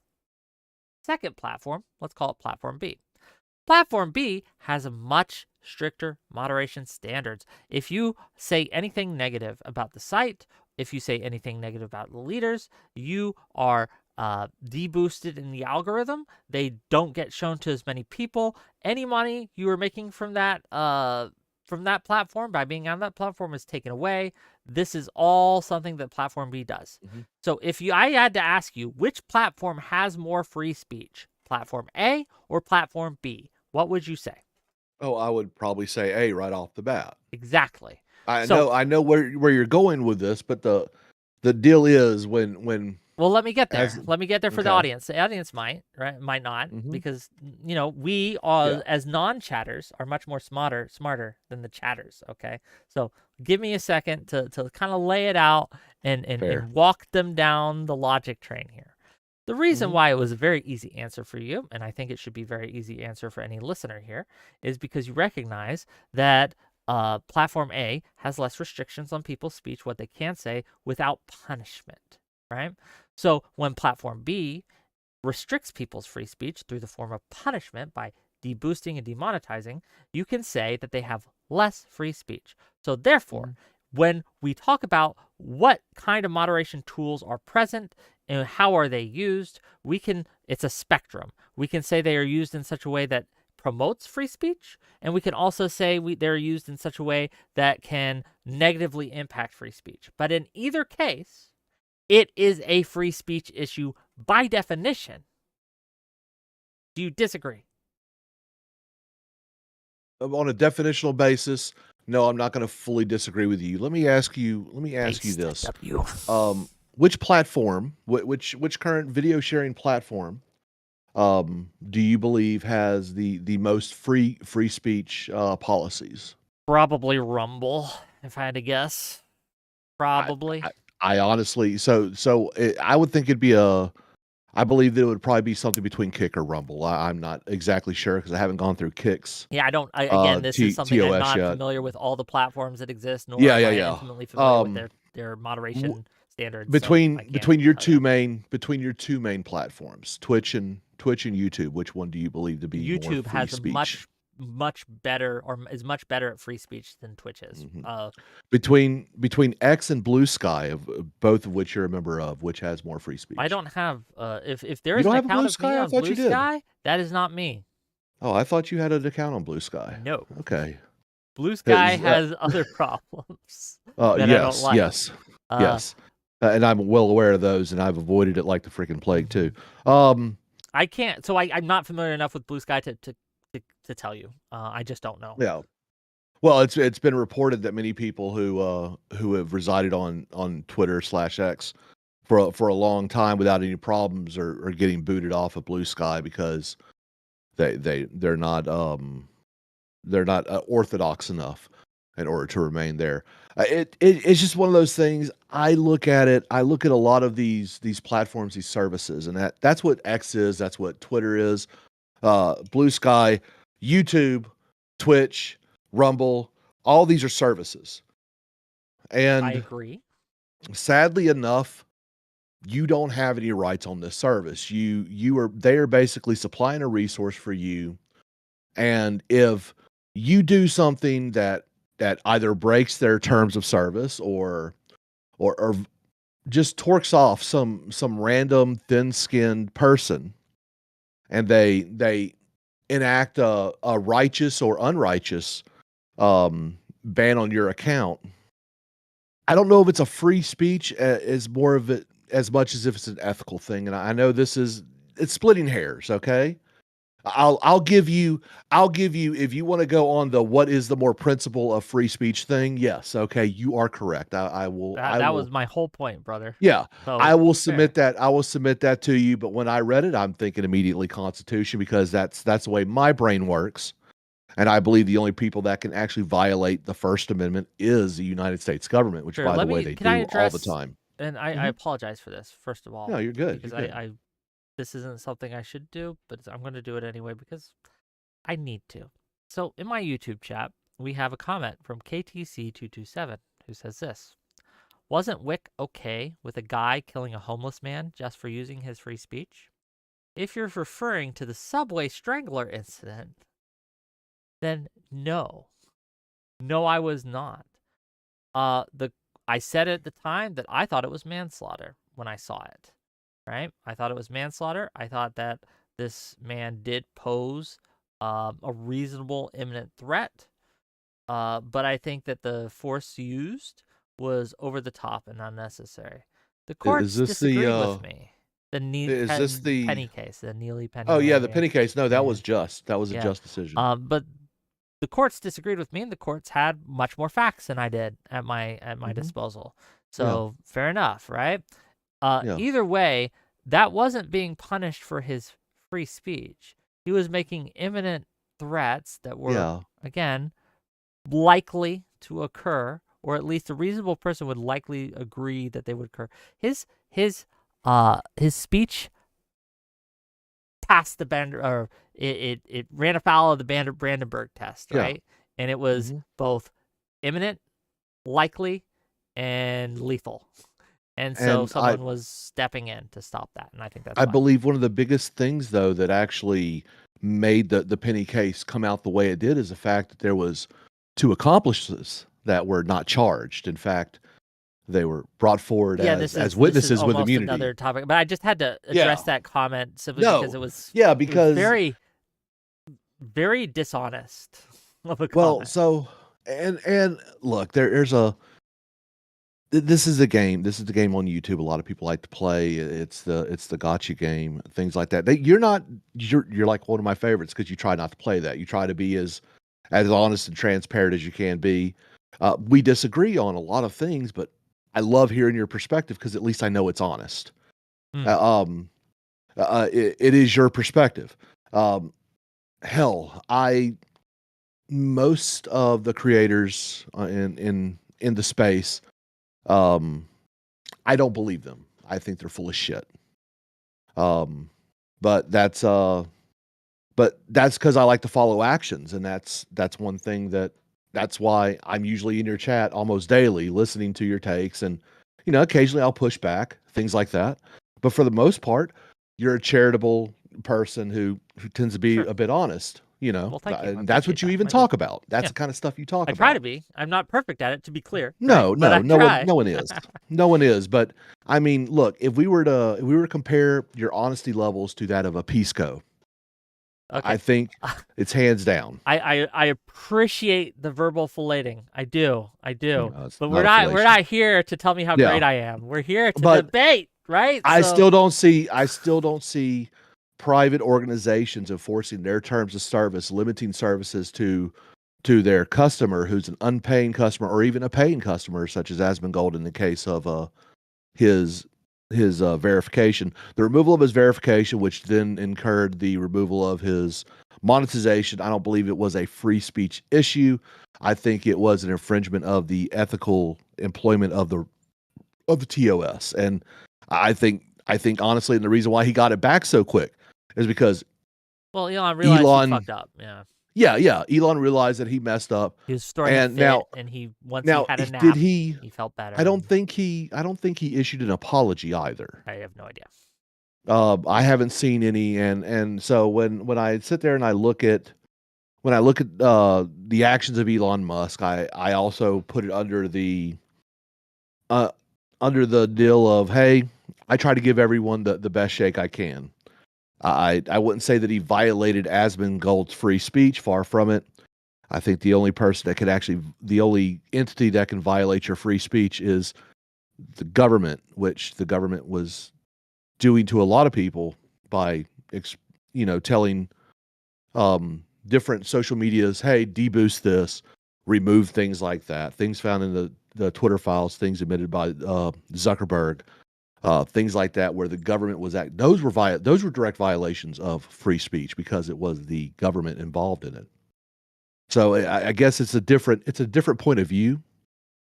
Second platform, let's call it Platform B. Platform B has a much stricter moderation standards. If you say anything negative about the site, if you say anything negative about the leaders, you are deboosted in the algorithm. They don't get shown to as many people. Any money you are making from that platform by being on that platform is taken away. This is all something that Platform B does. So I had to ask you, which platform has more free speech, Platform A or Platform B? What would you say? Oh, I would probably say A right off the bat. Exactly. I know where you're going with this, but the deal is when Well, let me get there. As Let me get there for the okay. audience. The audience might, right? Might not, because we Yeah. as non-chatters are much more smarter than the chatters. Okay, so give me a second to kind of lay it out Fair. and walk them down the logic train here. The reason why it was a very easy answer for you, and I think it should be a very easy answer for any listener here, is because you recognize that platform A has less restrictions on people's speech, what they can say without punishment, right? So when platform B restricts people's free speech through the form of punishment by deboosting and demonetizing, you can say that they have less free speech. So therefore, when we talk about what kind of moderation tools are present and how are they used, it's a spectrum. We can say they are used in such a way that promotes free speech, and we can also say they're used in such a way that can negatively impact free speech. But in either case, it is a free speech issue by definition. Do you disagree? On a definitional basis, no, I'm not going to fully disagree with you. Let me ask you this. Which platform, which current video sharing platform, do you believe has the most free speech policies? Probably Rumble, if I had to guess. Probably. I honestly, I would think it'd be I believe that it would probably be something between Kick or Rumble. I'm not exactly sure because I haven't gone through Kick's. Yeah, again, this is something I'm TOS not yet. familiar with all the platforms that exist, nor am I intimately familiar with their moderation standards. Between your two main platforms, Twitch and YouTube, which one do you believe to be YouTube more free has speech? much better, or is much better at free speech than Twitch is. Between X and Blue Sky, both of which you're a member of, which has more free speech? I don't have if there You is don't an have a account Blue of Sky? me I on thought Blue you did. Sky, that is not me. Oh, I thought you had an account on Blue Sky. No. Okay. Blue Sky has other problems that I don't like. Yes. And I'm well aware of those, and I've avoided it like the freaking plague too. I can't. So I'm not familiar enough with Blue Sky to tell you. I just don't know. Yeah. Well, it's been reported that many people who have resided on Twitter /X for a long time without any problems are getting booted off of Blue Sky because they're not orthodox enough in order to remain there. It's just one of those things. I look at a lot of these platforms, these services, and that's what X is. That's what Twitter is. Blue Sky, YouTube, Twitch, Rumble, all these are services. And I agree. Sadly enough, you don't have any rights on this service. They are basically supplying a resource for you. And if you do something that either breaks their terms of service or just torques off some random thin-skinned person, and they enact a righteous or unrighteous ban on your account, I don't know if it's a free speech as more of it as much as if it's an ethical thing. And I know it's splitting hairs. Okay. I'll give you if you want to go on the what is the more principle of free speech thing. Yes, okay, you are correct. I will. That was my whole point, brother. Yeah, So, I will submit that. I will submit that to you. But when I read it, I'm thinking immediately Constitution because that's the way my brain works, and I believe the only people that can actually violate the First Amendment is the United States government, which by the way they do all the time. And I apologize for this, first of all. No, you're good. Because you're good. this isn't something I should do, but I'm going to do it anyway because I need to. So in my YouTube chat, we have a comment from KTC227 who says this: wasn't Wick okay with a guy killing a homeless man just for using his free speech? If you're referring to the subway strangler incident, then no. No, I was not. I said at the time that I thought it was manslaughter when I saw it. Right? I thought it was manslaughter. I thought that this man did pose a reasonable imminent threat. But I think that the force used was over the top and unnecessary. The courts disagreed with me. Penny case, the Neely Penny. Oh yeah, the Penny case. No, that was just. That was a just decision. But the courts disagreed with me, and the courts had much more facts than I did at my disposal. So fair enough, right? Yeah. Either way, that wasn't being punished for his free speech. He was making imminent threats that were, Yeah. again, likely to occur, or at least a reasonable person would likely agree that they would occur. His speech passed the or it ran afoul of the Brandenburg test, Yeah. right? And it was Mhm. both imminent, likely, and lethal. And so And I someone was stepping in to stop that, and I think that's I fine. believe one of the biggest things though that actually made the Penny case come out the way it did is the fact that there was 2 accomplices that were not charged. In fact, they were brought forward Yeah, as this is witnesses with almost immunity. another topic, but I just had to Yeah. address that comment simply because No. Yeah, it was because very, very dishonest of a well, comment. so and look, there's a this is a game. This is the game on YouTube. A lot of people like to play. It's the gotcha game, things like that. You're like one of my favorites because you try not to play that. You try to be as honest and transparent as you can be. We disagree on a lot of things, but I love hearing your perspective because at least I know it's honest. Mm. It is your perspective. Um, hell, I most of the creators in the space. Um, I don't believe them. I think they're full of shit. Um, but that's because I like to follow actions, and that's one thing that's why I'm usually in your chat almost daily, listening to your takes, and occasionally I'll push back, things like that. But for the most part, you're a charitable person who tends to be Sure. a bit honest, Well, thank you. I and that's appreciate what you that. even I do. talk about. That's Yeah. the kind of stuff you talk I try to about. be. I'm not perfect at it, to be clear. No, right? But no, I try. no one is. No one is. But I mean, look, if we were to compare your honesty levels to that of a Pisco, I Okay. think it's hands down. I appreciate the verbal filleting. I do. It's But not a we're fellation. not here to tell me how Yeah, great I am. We're here to but debate, right? I So still don't see private organizations enforcing their terms of service, limiting services to their customer who's an unpaying customer or even a paying customer, such as Asmongold in the case of his verification, the removal of his verification, which then incurred the removal of his monetization. I don't believe it was a free speech issue. I think it was an infringement of the ethical employment of the TOS. And I think honestly, and the reason why he got it back so quick is because well, Elon realized he Elon, fucked up. Yeah. yeah, Elon realized that he messed up. He was starting to And fit, and once he had a did nap, he? he felt better. I don't think he issued an apology either. I have no idea. I haven't seen any, and so when I sit there and I look at the actions of Elon Musk, I also put it uh under the deal of, hey, I try to give everyone the best shake I can. I wouldn't say that he violated Asmongold's free speech. Far from it. I think the only entity that can violate your free speech is the government, which the government was doing to a lot of people by telling different social medias, hey, deboost this, remove things like that, things found in the Twitter files, things admitted by Zuckerberg, things like that, where the government was those were direct violations of free speech because it was the government involved in it. So I guess it's a different point of view.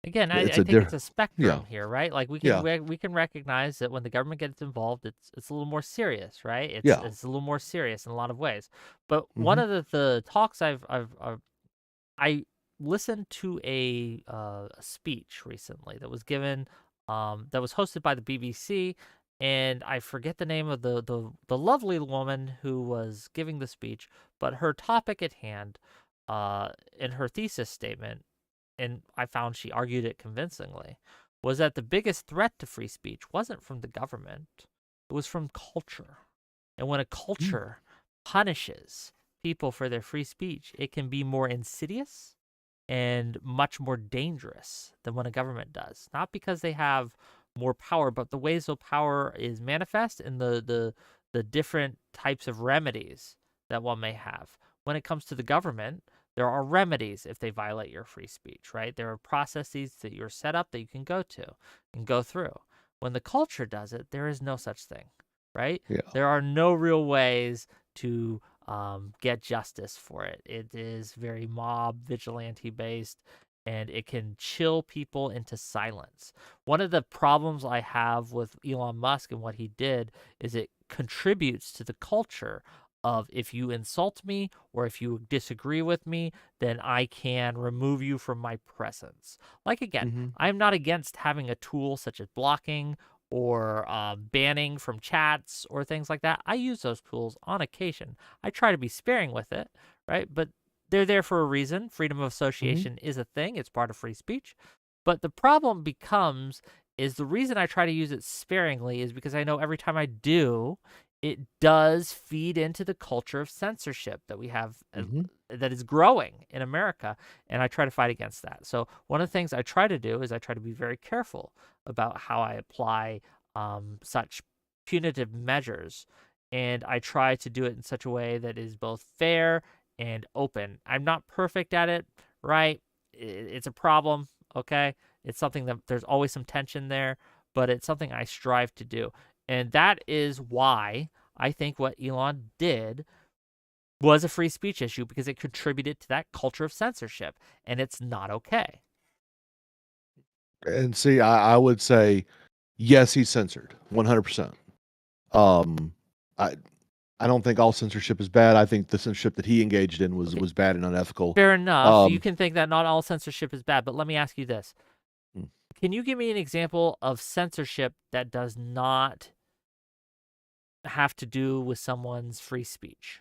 Again, It's I a think it's different, a spectrum here, right? Like yeah, we can recognize that when the government gets involved, it's a little more serious, right? yeah, It's a little more serious in a lot of ways. But one hmm of the talks I listened to a speech recently that was given that was hosted by the BBC, and I forget the name of the lovely woman who was giving the speech, but her topic at hand in her thesis statement, and I found she argued it convincingly, was that the biggest threat to free speech wasn't from the government, it was from culture. And when a culture punishes people for their free speech, it can be more insidious and much more dangerous than when a government does. Not because they have more power, but the ways of power is manifest in the different types of remedies that one may have. When it comes to the government, there are remedies if they violate your free speech, right? There are processes that you're set up that you can go to and go through. When the culture does it, there is no such thing, right? Yeah. There are no real ways to get justice for it. It is very mob vigilante based, and it can chill people into silence. One of the problems I have with Elon Musk and what he did is it contributes to the culture of, if you insult me or if you disagree with me, then I can remove you from my presence. Like, again, Mhm. I'm not against having a tool such as blocking or banning from chats or things like that. I use those tools on occasion. I try to be sparing with it, right? But they're there for a reason. Freedom of Mhm. association is a thing. It's part of free speech. But the problem becomes is the reason I try to use it sparingly is because I know every time I do, it does feed into the culture of censorship that we have Mhm. that is growing in America, and I try to fight against that. So one of the things I try to do is I try to be very careful about how I apply such punitive measures, and I try to do it in such a way that is both fair and open. I'm not perfect at it, right? It's a problem, okay? It's something that there's always some tension there, but it's something I strive to do. And that is why I think what Elon did was a free speech issue, because it contributed to that culture of censorship, and it's not okay. And see, I would say, yes, he's censored 100%. Um, I I don't think all censorship is bad. I think the censorship that he engaged in Okay, was bad and unethical. fair enough. You Um, can think that not all censorship is bad, but let me ask you this. mm, Can you give me an example of censorship that does not have to do with someone's free speech?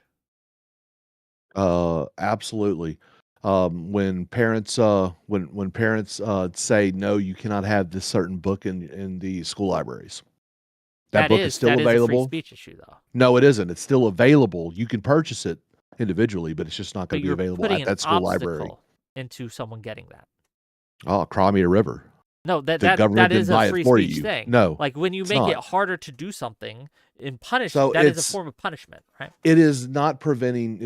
Absolutely. When parents say no, you cannot have this certain book in the school libraries. That book is still That is a free available. speech issue, though. No, it isn't. It's still available. You can purchase it individually, but it's just not going But to be you're available putting at an that school library. obstacle into someone getting that. Oh, cry me a river. No, that The that government that didn't is a buy it free for speech you. thing. No, Like, when you it's make it not. harder to do something and punish, So that is a it's form of punishment, right? it is not preventing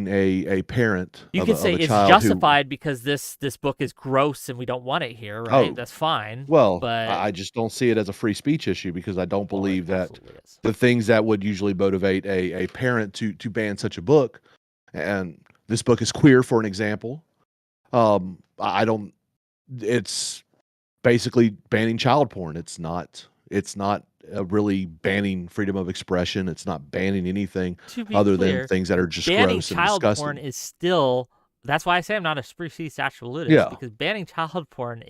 a parent You of could say a it's child who. justified because this book is gross and we don't want it here, right? Oh, That's fine, well, but I just don't see it as a free speech issue because I don't oh, it believe that absolutely is. the things that would usually motivate a parent to ban such a book, and this book is queer, for an example. I don't. It's basically banning child porn. It's not really banning freedom of expression. It's not banning anything To be other than clear, things that are just banning gross and child porn disgusting. is still, that's why I say I'm not a free speech absolutist, Yeah. because banning child porn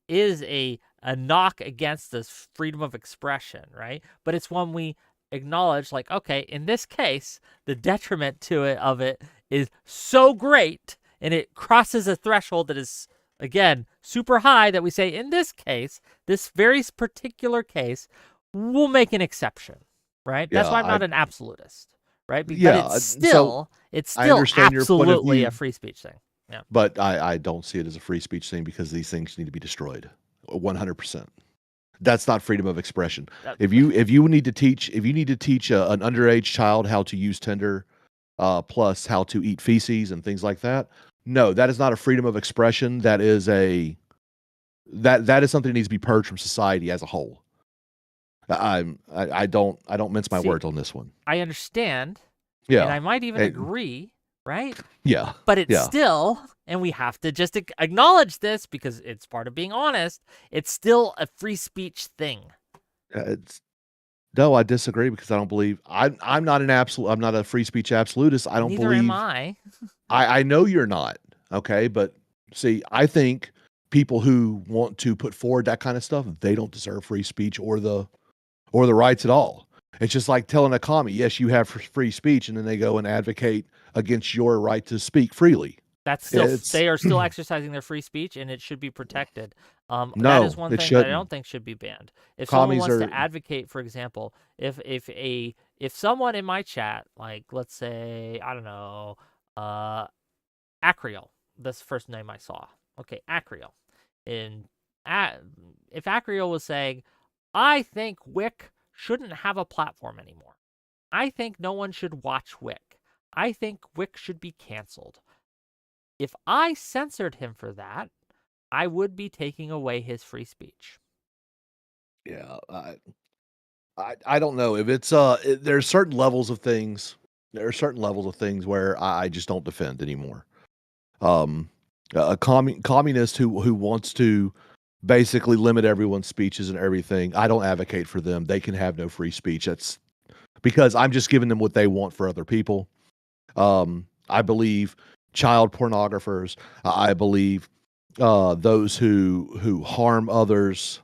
is a knock against this freedom of expression, right? But it's one we acknowledge, like, okay, in this case, the detriment to it of it is so great and it crosses a threshold that is, again, super high, that we say in this case, this very particular case, we'll make an exception, right? That's Yeah. why I'm not an absolutist, right? But Yeah. So it's I still understand your point of absolutely a view, free speech thing. Yeah. but I don't see it as a free speech thing because these things need to be destroyed 100%. That's not freedom of expression. That, If you need to teach an underage child how to use Tinder, plus how to eat feces and things like that, no, that is not a freedom of expression. That is something that needs to be purged from society as a whole. I don't mince my see, words on this one. I understand, and Yeah. I might even It- agree, right? yeah. But it's Yeah. still, and we have to just acknowledge this because it's part of being honest, it's still a free speech thing. It's No, I disagree because I don't believe I'm not an absolute. I'm not a free speech absolutist. I don't Neither am believe. I. I know you're not, okay, but see, I think people who want to put forward that kind of stuff, they don't deserve free speech or the rights at all. It's just like telling a commie, yes, you have free speech, and then they go and advocate against your right to speak freely. That's still, It's they are still exercising their free speech, and it should be protected. That is no, one it thing that I don't shouldn't. think should be banned. If someone Commies wants to are advocate, for example, if someone in my chat, like, let's say, I don't know, Acriel, that's the first name I saw. Okay, Acriel. And if Acriel was saying, I think Wick shouldn't have a platform anymore. I think no one should watch Wick. I think Wick should be canceled. If I censored him for that, I would be taking away his free speech. Yeah, I don't know if it's there's certain levels of things. There are certain levels of things where I just don't defend anymore. Um, a communist who wants to basically limit everyone's speeches and everything. I don't advocate for them. They can have no free speech. That's because I'm just giving them what they want for other people. I believe child pornographers. I believe those who harm others.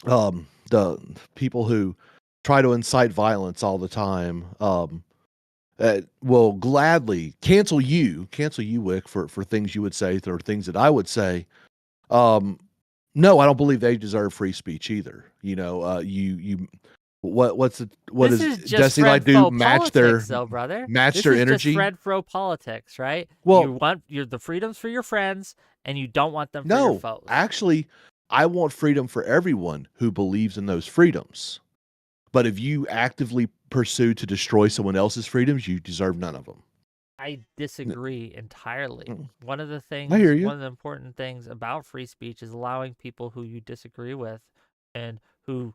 The people who try to incite violence all the time. Will gladly cancel you, Wick, for things you would say or things that I would say. No, I don't believe they deserve free speech either. You know, what This does is just Destiny Light Fred do? Fro Match their politics, though, brother. match This their is energy. just Fred Fro politics, right? Well- you want the freedoms for your friends, and you don't want them for your No, foes. actually, I want freedom for everyone who believes in those freedoms. But if you actively pursue to destroy someone else's freedoms, you deserve none of them. I disagree entirely. Mm. One of the things, I hear you. one of the important things about free speech is allowing people who you disagree with and who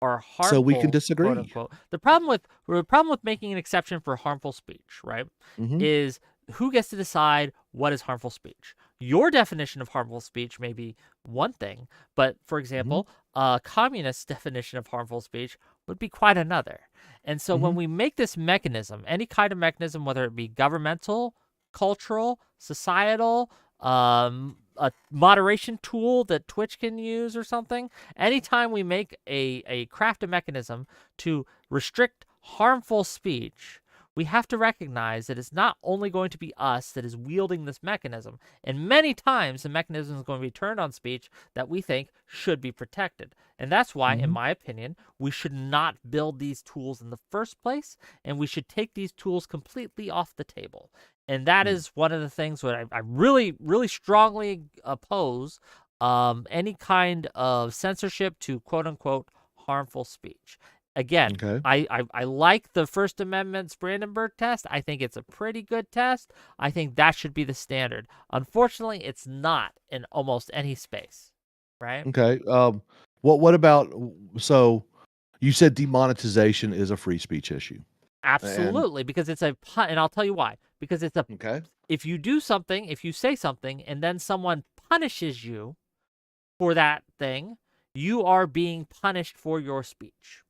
are harmful, So we can disagree. quote unquote. The problem with making an exception for harmful speech, right, Mhm. is who gets to decide what is harmful speech. Your definition of harmful speech may be one thing, but for example, a communist's definition of harmful speech would be quite another. And so when we make this mechanism, any kind of mechanism, whether it be governmental, cultural, societal, a moderation tool that Twitch can use or something, anytime we make a craft a mechanism to restrict harmful speech, we have to recognize that it's not only going to be us that is wielding this mechanism, and many times the mechanism is going to be turned on speech that we think should be protected. And that's why, in my opinion, we should not build these tools in the first place, and we should take these tools completely off the table. And that is one of the things that I really, really strongly oppose any kind of censorship to quote-unquote harmful speech. Again, Okay. I like the First Amendment's Brandenburg test. I think it's a pretty good test. I think that should be the standard. Unfortunately, it's not in almost any space, right? Okay. What about so you said demonetization is a free speech issue. Absolutely, because it's a and I'll tell you why. Because it's a Okay. if you do something, if you say something, and then someone punishes you for that thing, you are being punished for your speech.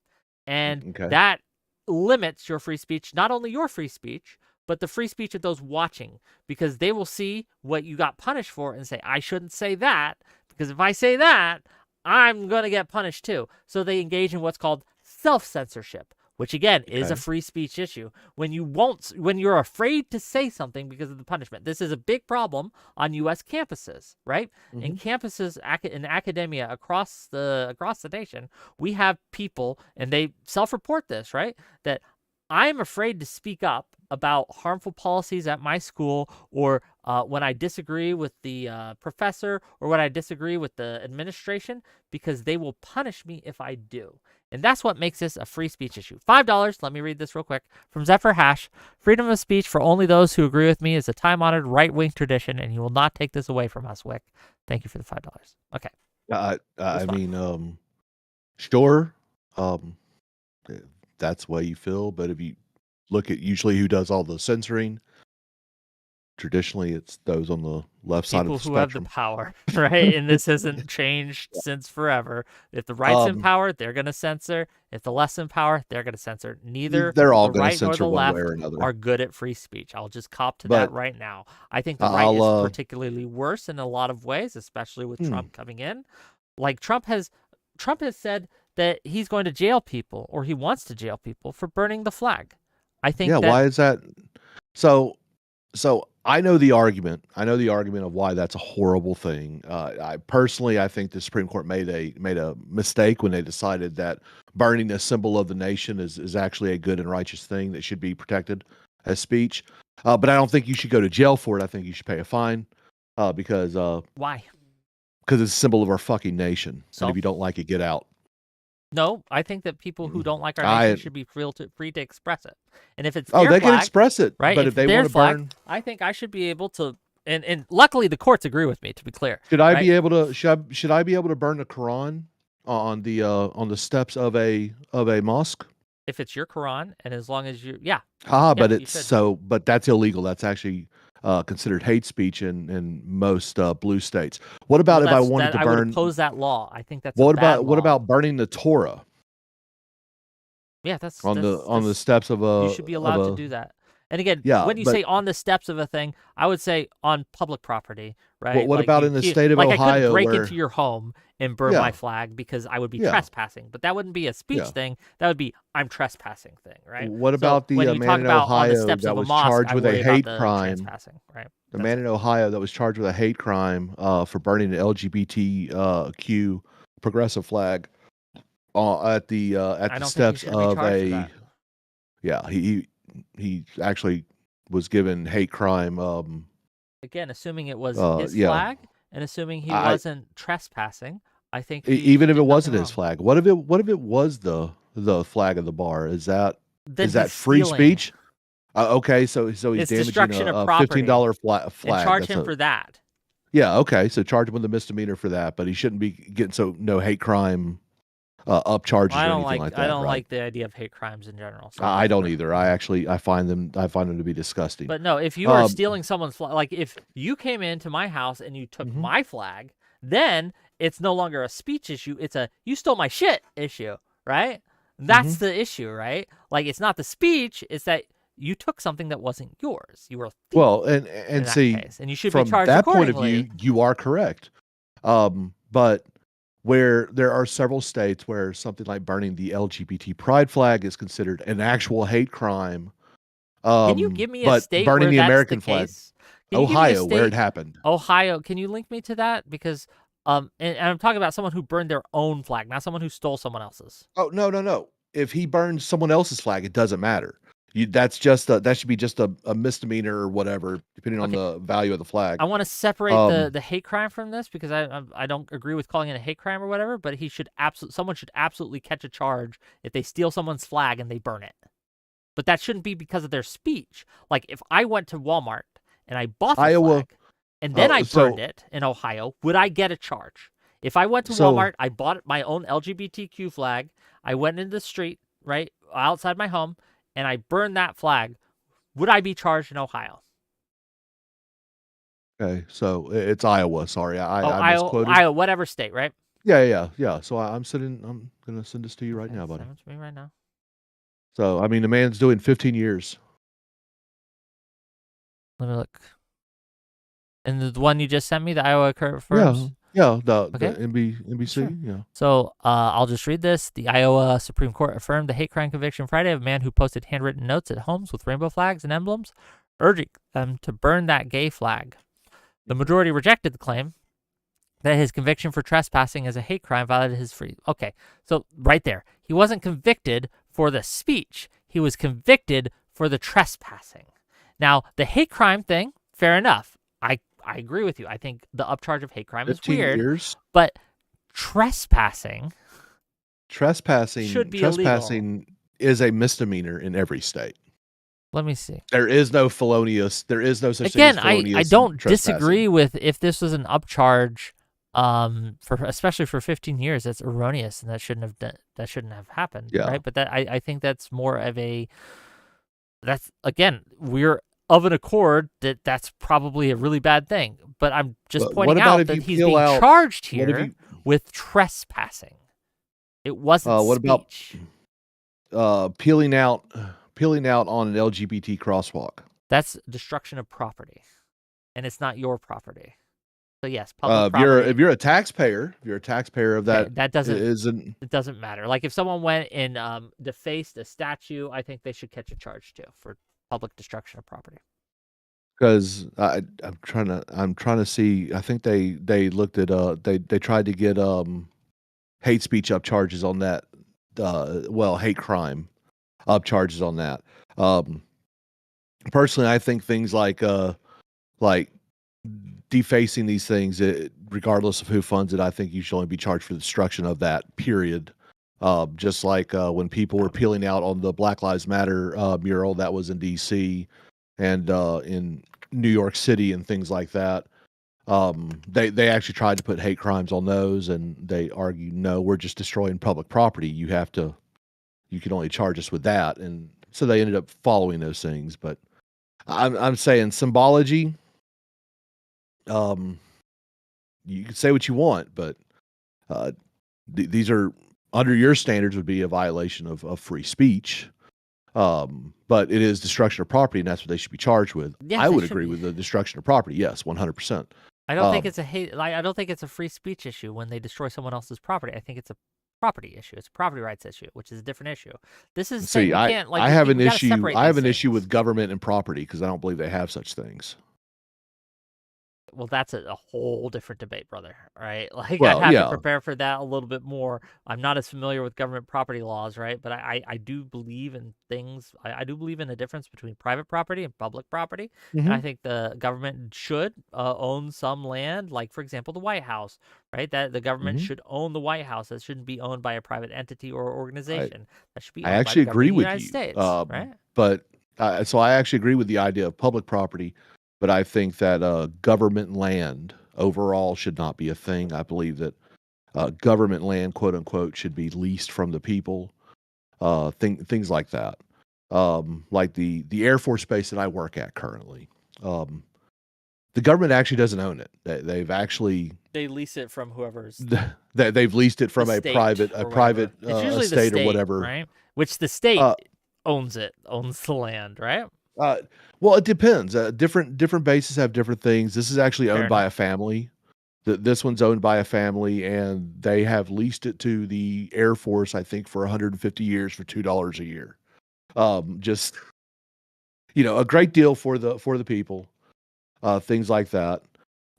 And Okay. that limits your free speech, not only your free speech, but the free speech of those watching, because they will see what you got punished for and say, I shouldn't say that, because if I say that, I'm going to get punished too. So they engage in what's called self-censorship, which again is a Okay. free speech issue. When you're afraid to say something because of the punishment. This is a big problem on U.S. campuses, right? In campuses, in academia across the nation, we have people, and they self-report this, right? That I'm afraid to speak up about harmful policies at my school, or when I disagree with the professor, or when I disagree with the administration, because they will punish me if I do. And that's what makes this a free speech issue. $5. Let me read this real quick. From Zephyr Hash. Freedom of speech for only those who agree with me is a time-honored right-wing tradition, and you will not take this away from us, Wick. Thank you for the $5. Okay. I That's fine. mean, sure. That's the way you feel, but if you look at usually who does all the censoring, traditionally it's those on the left side People of the who have the spectrum. power, right? And this hasn't changed since forever. If the right's in power, they're going to censor. If the left's in power, they're going to censor. Neither They're all the going to right nor censor the one left way or another. are good at free speech. I'll just cop to But that right now. I think the right is I'll particularly worse in a lot of ways, especially with Trump coming in. Like Trump has said that he's going to jail people, or he wants to jail people for burning the flag. I think yeah, that why is that? So I know the argument. I know the argument of why that's a horrible thing. I think the Supreme Court made a mistake when they decided that burning a symbol of the nation is actually a good and righteous thing that should be protected as speech. But I don't think you should go to jail for it. I think you should pay a fine because why? Because it's a symbol of our fucking nation. So? And if you don't like it, get out. No, I think that people who don't like our I- nation should be free to express it. And if it's Oh, their they flag, can express it, right? but if they their want to flag, burn, I think I should be able to. And luckily, the courts agree with me. To be clear, should I right? be able to? Should I be able to burn the Quran on the steps of a mosque? If it's your Quran, and as long as yeah, But you it's should. but that's illegal. That's actually considered hate speech in most blue states. What about Well, if I wanted to I would burn? oppose that law. I think that's a bad What law. about burning the Torah Yeah, that's on the steps of you should be allowed to do that. And again, yeah? when you But say on the steps of a thing, I would say on public property, right? what Like about in the state of like I couldn't Ohio break where into your home and burn my yeah flag because I would be yeah trespassing. But that wouldn't be a speech yeah? thing. That would be I'm trespassing thing, right? What So about the when you man talk in about on the Ohio steps that of a was mosque, charged I with a worry about hate the crime? trespassing, right? The That's man in Ohio that was charged with a hate crime for burning an LGBTQ progressive flag at I the don't think he steps should be of charged for a that. yeah. He actually was given hate crime. Again, assuming it was his Yeah. flag and assuming he I wasn't trespassing, I think he even if it did nothing wasn't his wrong. flag, what if it was the flag of the bar? Then Is that he's free stealing. speech? Okay, so he's It's damaging destruction of a property, $15 and flag. charge That's him a for that. yeah. Okay, so charge him with a misdemeanor for that, but he shouldn't be getting no hate crime up charges or anything like I that, don't right? like the idea of hate crimes in general. So I that's don't perfect. either. I find them to be disgusting. But no, if you are Um, stealing someone's flag, like if you came into my house and you took mhm, my flag, then it's no longer a speech issue. It's a you stole my shit issue, right? That's mhm. the issue, right? Like it's not the speech; it's that you took something that wasn't yours. You were a thief Well, in and that see, case, and you should be from charged that point of view, accordingly. you are correct. But where there are several states where something like burning the LGBT pride flag is considered an actual hate crime, Can you give me a but state burning where the that's the American flag, case? Can you give me a Ohio, where it state, happened. Ohio? Can you link me to that? Because and I'm talking about someone who burned their own flag, not someone who stole someone else's. Oh, no, no, no. If he burns someone else's flag, it doesn't matter. That should be just a misdemeanor or whatever, depending on Okay, the value of the flag. I want to separate Um, the hate crime from this because I don't agree with calling it a hate crime or whatever. But someone should absolutely catch a charge if they steal someone's flag and they burn it. But that shouldn't be because of their speech. Like if I went to Walmart and I bought the Iowa. flag and then I burned So it in Ohio, would I get a charge? If I went to so Walmart, I bought my own LGBTQ flag, I went into the street, right, outside my home, and I burned that flag, would I be charged in Ohio? okay, so it's Iowa. Sorry, Oh, I misquoted. Iowa, whatever state, right? Yeah. So I'm gonna send this to you right Okay, now, buddy. send it to me right now. So I mean, the man's doing 15 years. Let me look. And the one you just sent me, the Iowa Yeah, confirms. yeah. Okay. The NBC. Sure. Yeah. So I'll just read this. The Iowa Supreme Court affirmed the hate crime conviction Friday of a man who posted handwritten notes at homes with rainbow flags and emblems, urging them to burn that gay flag. The majority rejected the claim that his conviction for trespassing as a hate crime violated his free. Okay, so right there, he wasn't convicted for the speech. He was convicted for the trespassing. Now, the hate crime thing, fair enough. I agree with you. I think the upcharge of hate crime is 15 weird, years. but trespassing should be illegal. Trespassing is a misdemeanor in every state. Let me see. There is no such thing Again, as felonious I don't trespassing. disagree with if this was an upcharge, for especially for 15 years. That's erroneous, and that shouldn't have happened, Yeah. right? But I think that's more of that's again we're of an accord that's probably a really bad thing. But I'm just But pointing what about out if that you he's peel being out? charged What if here you? with trespassing. It wasn't What about speech. peeling out on an LGBT crosswalk? That's destruction of property, and it's not your property. So yes, public property. If you're a taxpayer, of that, Okay, that doesn't isn't it doesn't matter. Like if someone went and defaced a statue, I think they should catch a charge too for public destruction of property. because I'm trying to see. I think they looked at they tried to get hate speech up charges on that. Hate crime up charges on that. Personally, I think things like defacing these things, regardless of who funds it, I think you should only be charged for the destruction of that. Period. Just like when people were peeling out on the Black Lives Matter mural that was in D.C. and in New York City and things like that. They actually tried to put hate crimes on those, and they argue, no, we're just destroying public property. You can only charge us with that, and so they ended up following those things. But I'm saying symbology. Um, you can say what you want, but uh, these are under your standards would be a violation of free speech. But it is destruction of property, and that's what they should be charged with. Yeah, I they would should agree be. with the destruction of property. Yes, 100%. I don't think Um, it's a hate. I don't think it's a free speech issue when they destroy someone else's property. I think it's a property issue. It's a property rights issue, which is a different issue. This is saying see, we I can't like I have we an got to issue. separate I have these an issue things. with government and property because I don't believe they have such things. Well, that's a whole different debate, brother. Right? Like I'd Well, have to yeah. prepare for that a little bit more. I'm not as familiar with government property laws, right? But I do believe in things. I do believe in the difference between private property and public property, and I Hmm. think the government should own some land, like for example the White House, right? That the government Hmm. should own the White House. That shouldn't be owned by a private entity or I organization. That should be I owned by the actually government agree of the with United you. States, right? But so I actually agree with the idea of public property, but I think that government land overall should not be a thing. I believe that government land, quote unquote, should be leased from the people. Things like that. Like the Air Force base that I work at currently. Um, the government actually doesn't own it. They've actually They lease it from whoever's they've leased it the from a state or private whatever. It's usually the estate or state, whatever. right? Which the state Uh, owns the land, right? uh, well, it depends. Different bases have different things. This is actually Fair owned by a enough. family. This one's owned by a family, and they have leased it to the Air Force, I think, for 150 years for $2 a year. Just a great deal for the people, things like that.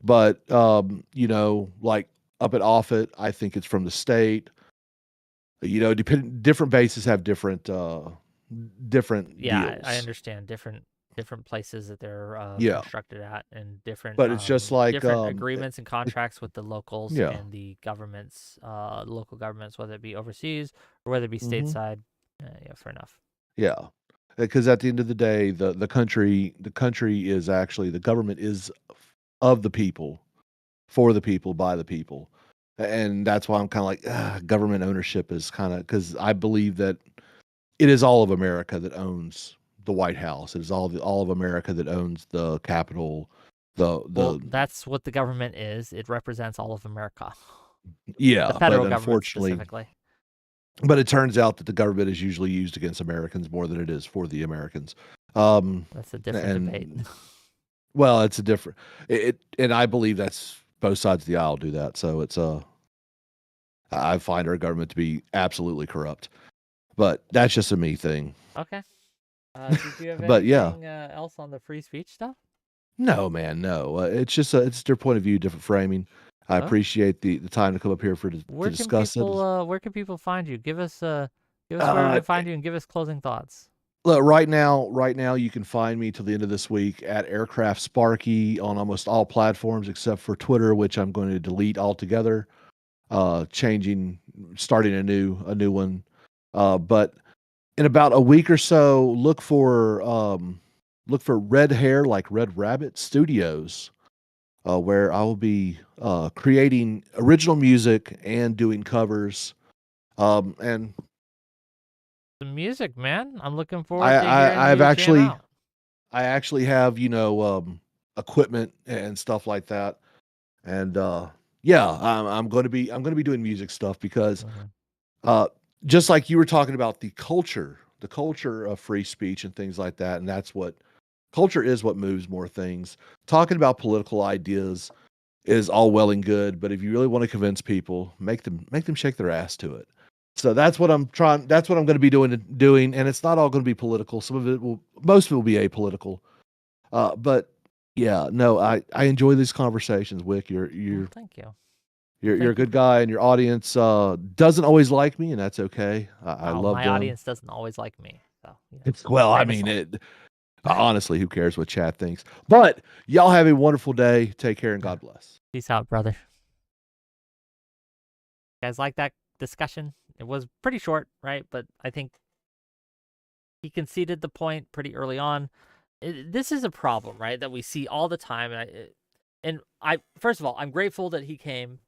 But like up at Offutt, I think it's from the state. Different bases have different Yeah, I deals. understand different places that they're Yeah, constructed at, and different but it's just like different agreements and it- contracts with the locals yeah. and the governments, local governments, whether it be overseas or whether it be Hmm. stateside. Yeah, fair enough. Yeah, because at the end of the day, the country is actually the government is of the people, for the people, by the people, and that's why I'm kind of like government ownership is kind of because I believe that it is all of America that owns the White House. It is all of America that owns the Capitol. Well, The that's what the government is. It represents all of America, the Yeah, but federal government unfortunately, specifically. but it turns out that the government is usually used against Americans more than it is for the Americans. Um, That's a different debate. and well, it's a different and I believe that's both sides of the aisle do that. So it's I find our government to be absolutely corrupt. But that's just a me thing. Okay. Did you have But yeah, anything else on the free speech stuff? no, man, no. It's just it's their point of view, different framing. I Oh, appreciate the time to come up here to discuss it. where can people find you? Give us where we Uh, can find you and give us closing thoughts. Look, right now, you can find me till the end of this week at Aircraft Sparky on almost all platforms except for Twitter, which I'm going to delete altogether. Starting a new one. But in about a week or so, look for Red Hair like Red Rabbit Studios, where I will be creating original music and doing covers. And The music, man. I'm looking I, forward to hearing I I've you jam actually out. I actually have, equipment and stuff like that. And yeah, I'm going to be doing music stuff because Mhm. uh just like you were talking about the culture of free speech and things like that, and that's what culture is, what moves more things. Talking about political ideas is all well and good, but if you really want to convince people, make them shake their ass to it. So that's what I'm going to be doing, and it's not all going to be political. Most of it will be apolitical. But yeah, no, I enjoy these conversations, Wick. You're Well, you're thank you. you're you're a Thank you good for guy, and your audience doesn't always like me, and that's okay. I wow, love my them. audience doesn't always like me. So, Well, I same mean assault. it. Honestly, who cares what Chad thinks? But y'all have a wonderful day. Take care and God bless. Peace out, brother. You guys like that discussion? It was pretty short, right? But I think he conceded the point pretty early on. This is a problem, right? That we see all the time. And and first of all, I'm grateful that he came,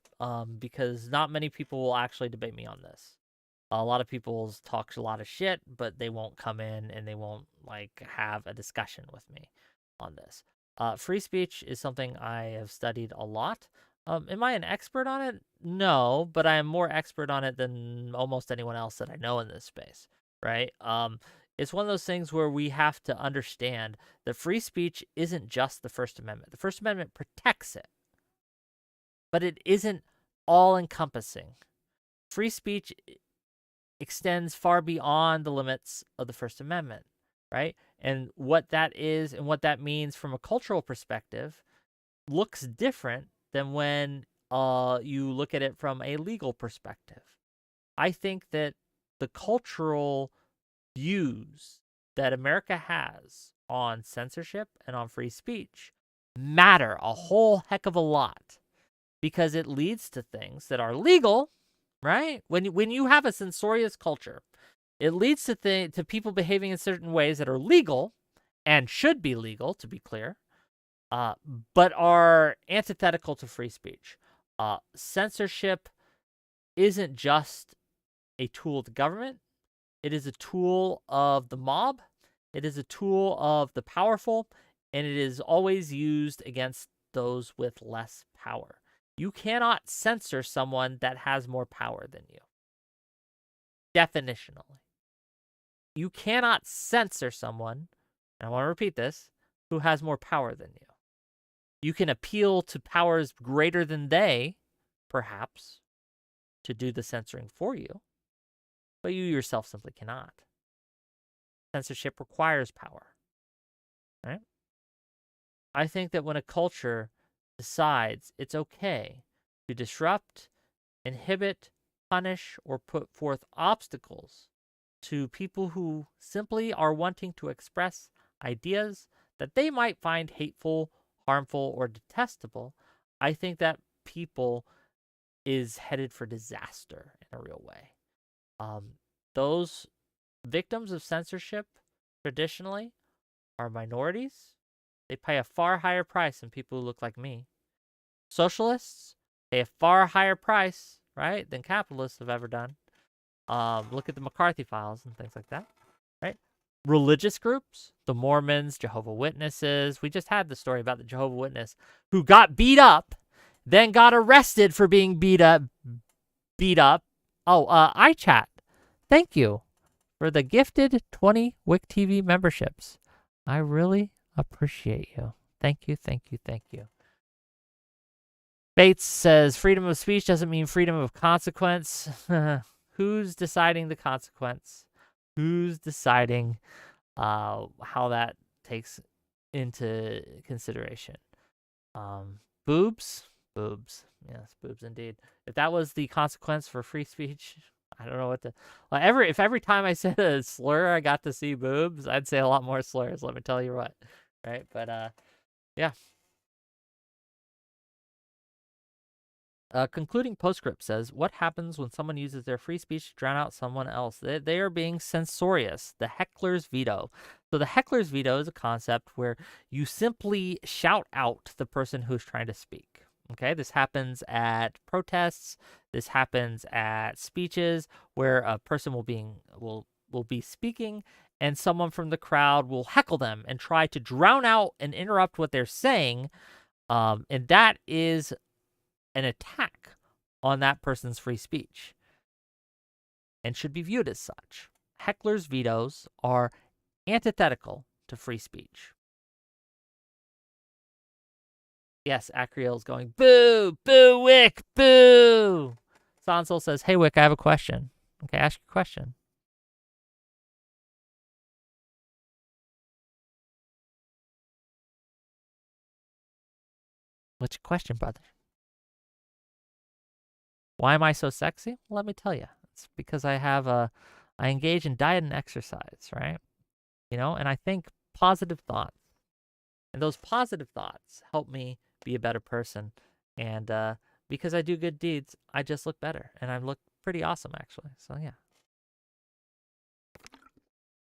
because not many people will actually debate me on this. A lot of people talk a lot of shit, but they won't come in and they won't like have a discussion with me on this. Free speech is something I have studied a lot. Am I an expert on it? No, but I am more expert on it than almost anyone else that I know in this space, right? It's one of those things where we have to understand that free speech isn't just the First Amendment. The First Amendment protects it, but it isn't all encompassing. Free speech extends far beyond the limits of the First Amendment, right? And what that is and what that means from a cultural perspective looks different than when you look at it from a legal perspective. I think that the cultural views that America has on censorship and on free speech matter a whole heck of a lot because it leads to things that are legal, right? When you have a censorious culture, it leads to people behaving in certain ways that are legal and should be legal, to be clear, but are antithetical to free speech. Censorship isn't just a tool of the government. It is a tool of the mob. It is a tool of the powerful, and it is always used against those with less power. You cannot censor someone that has more power than you. Definitionally. You cannot censor someone, and I want to repeat this, who has more power than you. You can appeal to powers greater than they, perhaps, to do the censoring for you, but you yourself simply cannot. Censorship requires power, right? I think that when a culture decides it's okay to disrupt, inhibit, punish, or put forth obstacles to people who simply are wanting to express ideas that they might find hateful, harmful, or detestable, I think that people is headed for disaster in a real way. Those victims of censorship traditionally are minorities. They pay a far higher price than people who look like me. Socialists pay a far higher price, right, than capitalists have ever done. Look at the McCarthy files and things like that, right? Religious groups, the Mormons, Jehovah's Witnesses. We just had the story about the Jehovah's Witness who got beat up, then got arrested for being beat up. Oh, iChat. Thank you for the gifted 20 Wick TV memberships. I really appreciate you. Thank you, thank you, thank you. Bates says freedom of speech doesn't mean freedom of consequence. Who's deciding the consequence? Who's deciding how that takes into consideration? Boobs? Boobs. Yes, boobs indeed. If that was the consequence for free speech, I don't know what to... if every time I said a slur I got to see boobs, I'd say a lot more slurs, let me tell you what. Right? But, yeah. Concluding postscript says, what happens when someone uses their free speech to drown out someone else? They are being censorious. The heckler's veto. So the heckler's veto is a concept where you simply shout out the person who's trying to speak. Okay, this happens at protests. This happens at speeches where a person will be speaking and someone from the crowd will heckle them and try to drown out and interrupt what they're saying. And that is an attack on that person's free speech and should be viewed as such. Heckler's vetoes are antithetical to free speech. Yes, Acriel is going, boo, boo, Wick, boo. Sansol says, hey, Wick, I have a question. Okay, ask your question. What's your question, brother? Why am I so sexy? Well, let me tell you. It's because I engage in diet and exercise, right? And I think positive thoughts. And those positive thoughts help me be a better person. And because I do good deeds, I just look better. And I look pretty awesome, actually. So, yeah.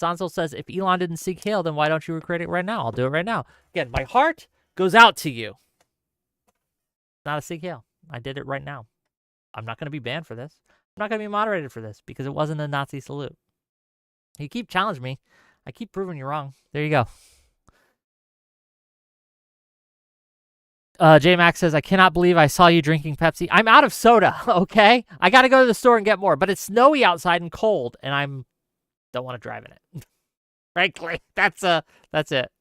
Sanzel says, if Elon didn't seek hail, then why don't you recreate it right now? I'll do it right now. Again, my heart goes out to you. Not a sig hail. I did it right now. I'm not going to be banned for this. I'm not going to be moderated for this because it wasn't a Nazi salute. You keep challenging me. I keep proving you wrong. There you go. J Max says, I cannot believe I saw you drinking Pepsi. I'm out of soda, okay? I got to go to the store and get more, but it's snowy outside and cold, and don't want to drive in it. Frankly, that's it.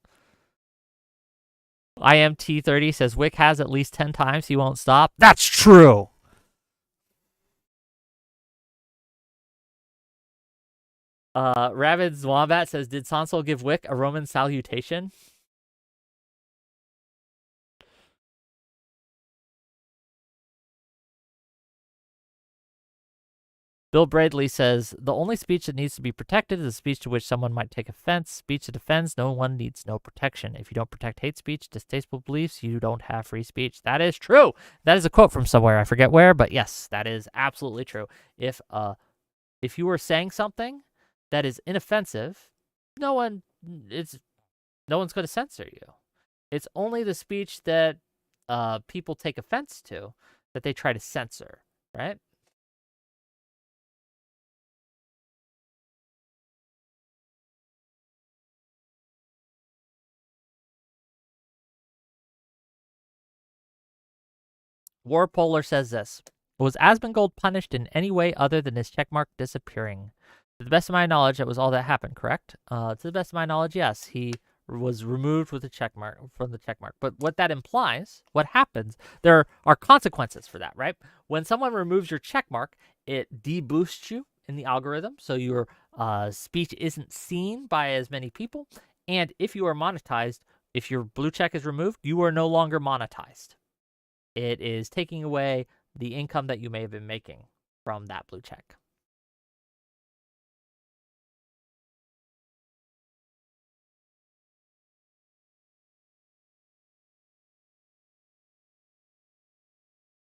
IMT30 says, Wick has at least 10 times. He won't stop. That's true. Rabid Zwombat says, did Sansol give Wick a Roman salutation? Bill Bradley says, the only speech that needs to be protected is a speech to which someone might take offense. Speech that offends no one needs no protection. If you don't protect hate speech, distasteful beliefs, you don't have free speech. That is true. That is a quote from somewhere. I forget where, but yes, that is absolutely true. If you are saying something that is inoffensive, no one's going to censor you. It's only the speech that people take offense to that they try to censor, right? Warpolar says this. Was Asmongold punished in any way other than his checkmark disappearing? To the best of my knowledge, that was all that happened, correct? To the best of my knowledge, yes. He was removed with the checkmark from the checkmark. But what that implies, what happens, there are consequences for that, right? When someone removes your checkmark, it deboosts you in the algorithm, so your speech isn't seen by as many people. And if you are monetized, if your blue check is removed, you are no longer monetized. It is taking away the income that you may have been making from that blue check.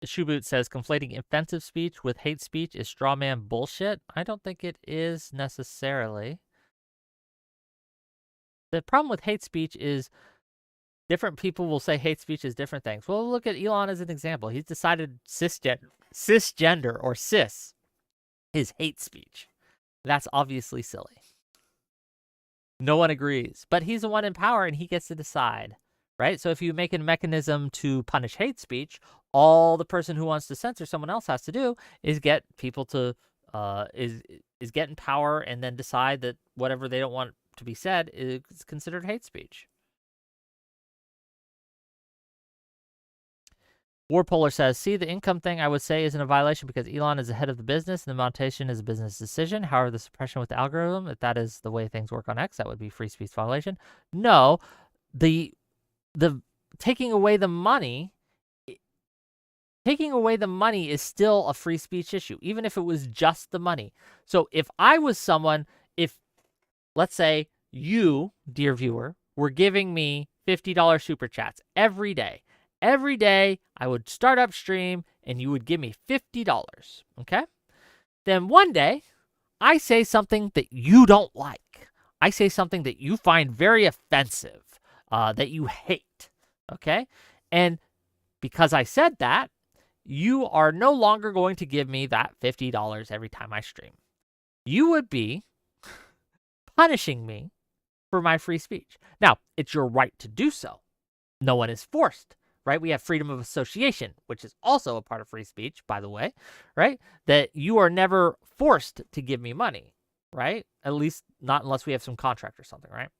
Shoeboot says, conflating offensive speech with hate speech is straw man bullshit. I don't think it is necessarily. The problem with hate speech is different people will say hate speech is different things. Well, look at Elon as an example. He's decided cisgender or cis is hate speech. That's obviously silly. No one agrees, but he's the one in power and he gets to decide, right? So if you make a mechanism to punish hate speech, all the person who wants to censor someone else has to do is get people to is get in power and then decide that whatever they don't want to be said is considered hate speech. Warpolar says, see, the income thing I would say isn't a violation because Elon is the head of the business and the monetization is a business decision. However, the suppression with the algorithm, if that is the way things work on X, that would be free speech violation. No, the taking away the money is still a free speech issue, even if it was just the money. So if I was someone, if let's say you, dear viewer, were giving me $50 super chats every day. Every day, I would start up stream, and you would give me $50, okay? Then one day, I say something that you don't like. I say something that you find very offensive, that you hate, okay? And because I said that, you are no longer going to give me that $50 every time I stream. You would be punishing me for my free speech. Now, it's your right to do so. No one is forced. Right? We have freedom of association, which is also a part of free speech, by the way, right? That you are never forced to give me money, right? At least not unless we have some contract or something, right?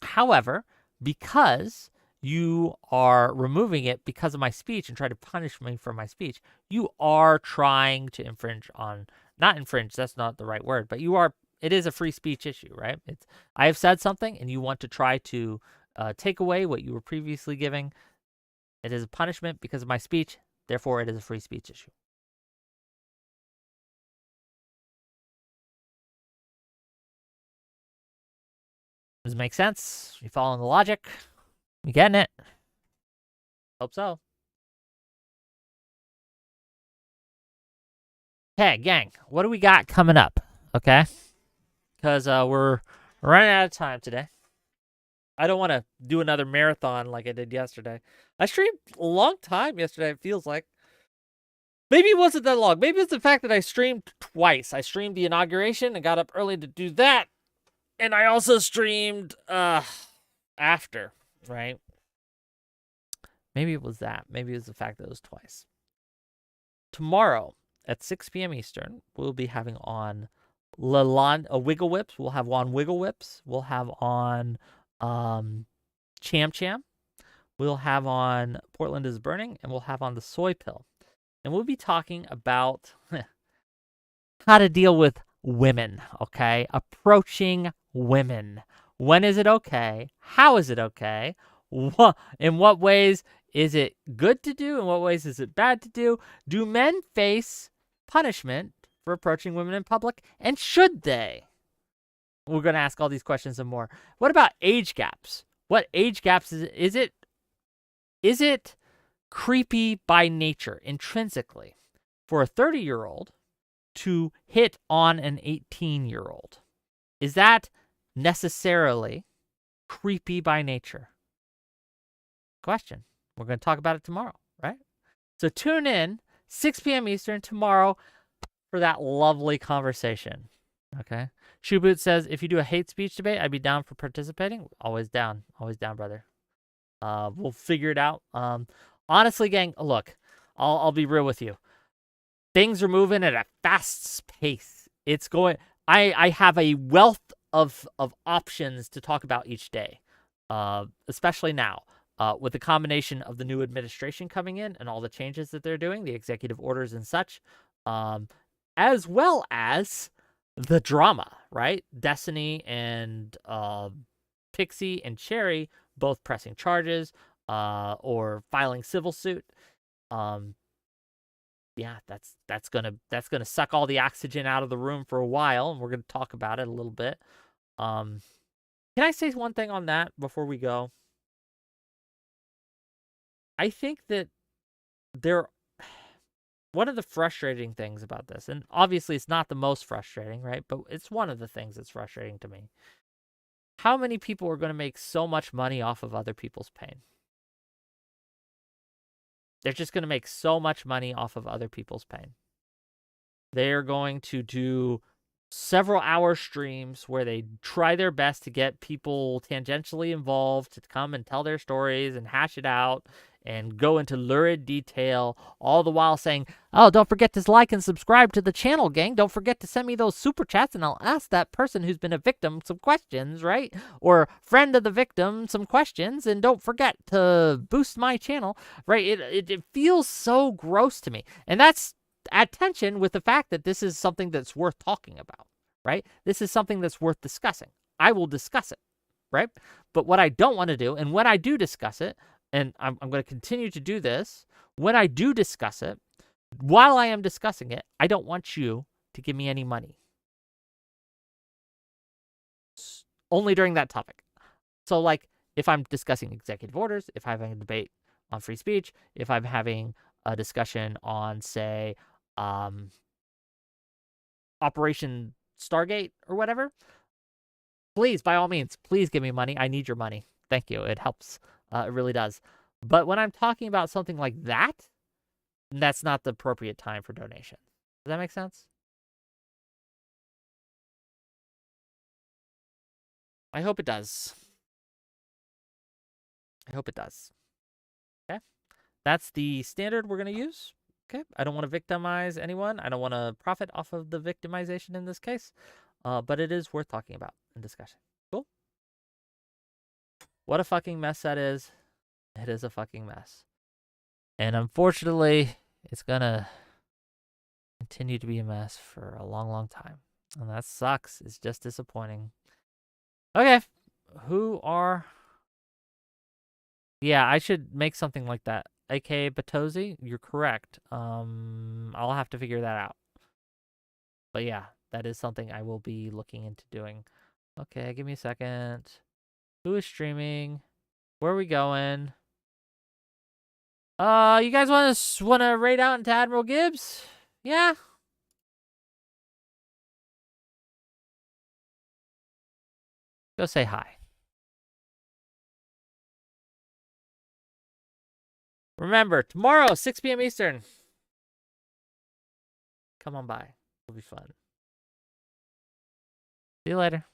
However, because you are removing it because of my speech and try to punish me for my speech, you are trying to infringe on, not infringe, that's not the right word, but it is a free speech issue, right? I have said something and you want to try to take away what you were previously giving. It is a punishment because of my speech. Therefore, it is a free speech issue. Does it make sense? You following the logic? You getting it? Hope so. Okay, gang. What do we got coming up? Okay? Because we're running out of time today. I don't want to do another marathon like I did yesterday. I streamed a long time yesterday, it feels like. Maybe it wasn't that long. Maybe it's the fact that I streamed twice. I streamed the inauguration and got up early to do that. And I also streamed after, right? Maybe it was that. Maybe it was the fact that it was twice. Tomorrow at 6 p.m. Eastern, we'll be having on Wiggle Whips. We'll have on Wiggle Whips. We'll have on Cham Cham. We'll have on Portland is Burning. And we'll have on the Soy Pill. And we'll be talking about how to deal with women, okay? Approaching women. When is it okay? How is it okay? In what ways is it good to do? In what ways is it bad to do? Do men face punishment for approaching women in public? And should they? We're going to ask all these questions and more. What about age gaps? What age gaps is it? Is it creepy by nature, intrinsically, for a 30-year-old to hit on an 18-year-old? Is that necessarily creepy by nature? Question. We're going to talk about it tomorrow, right? So tune in 6 p.m. Eastern tomorrow for that lovely conversation. Okay. Shoeboot says, if you do a hate speech debate, I'd be down for participating. Always down, brother. We'll figure it out. Honestly, gang, look, I'll be real with you. Things are moving at a fast pace. It's going. I have a wealth of options to talk about each day, especially now with the combination of the new administration coming in and all the changes that they're doing, the executive orders and such, as well as the drama, right? Destiny and Pixie and Cherry both pressing charges or filing civil suit. Yeah, that's gonna suck all the oxygen out of the room for a while, and we're gonna talk about it a little bit. Can I say one thing on that before we go? I think that one of the frustrating things about this, and obviously it's not the most frustrating, right? But it's one of the things that's frustrating to me. How many people are going to make so much money off of other people's pain? They're just going to make so much money off of other people's pain. They're going to do several hour streams where they try their best to get people tangentially involved to come and tell their stories and hash it out and go into lurid detail, all the while saying, oh, don't forget to like and subscribe to the channel, gang. Don't forget to send me those super chats, and I'll ask that person who's been a victim some questions, right? Or friend of the victim some questions, and don't forget to boost my channel, right? It feels so gross to me. And that's at tension with the fact that this is something that's worth talking about, right? This is something that's worth discussing. I will discuss it, right? But what I don't want to do, and when I do discuss it, and I'm going to continue to do this, when I do discuss it, while I am discussing it, I don't want you to give me any money. Only during that topic. So, like, if I'm discussing executive orders, if I'm having a debate on free speech, if I'm having a discussion on, say, Operation Stargate or whatever, please, by all means, please give me money. I need your money. Thank you. It helps. It really does. But when I'm talking about something like that, that's not the appropriate time for donation. Does that make sense? I hope it does. I hope it does. Okay. That's the standard we're going to use. Okay. I don't want to victimize anyone. I don't want to profit off of the victimization in this case. But it is worth talking about and discussing. Cool. What a fucking mess that is. It is a fucking mess. And unfortunately, it's going to continue to be a mess for a long, long time. And that sucks. It's just disappointing. Okay. Yeah, I should make something like that. AKA Batozi, you're correct. I'll have to figure that out. But yeah, that is something I will be looking into doing. Okay, give me a second. Who is streaming? Where are we going? You guys want to raid out into Admiral Gibbs? Yeah. Go say hi. Remember, tomorrow, 6 p.m. Eastern. Come on by. It'll be fun. See you later.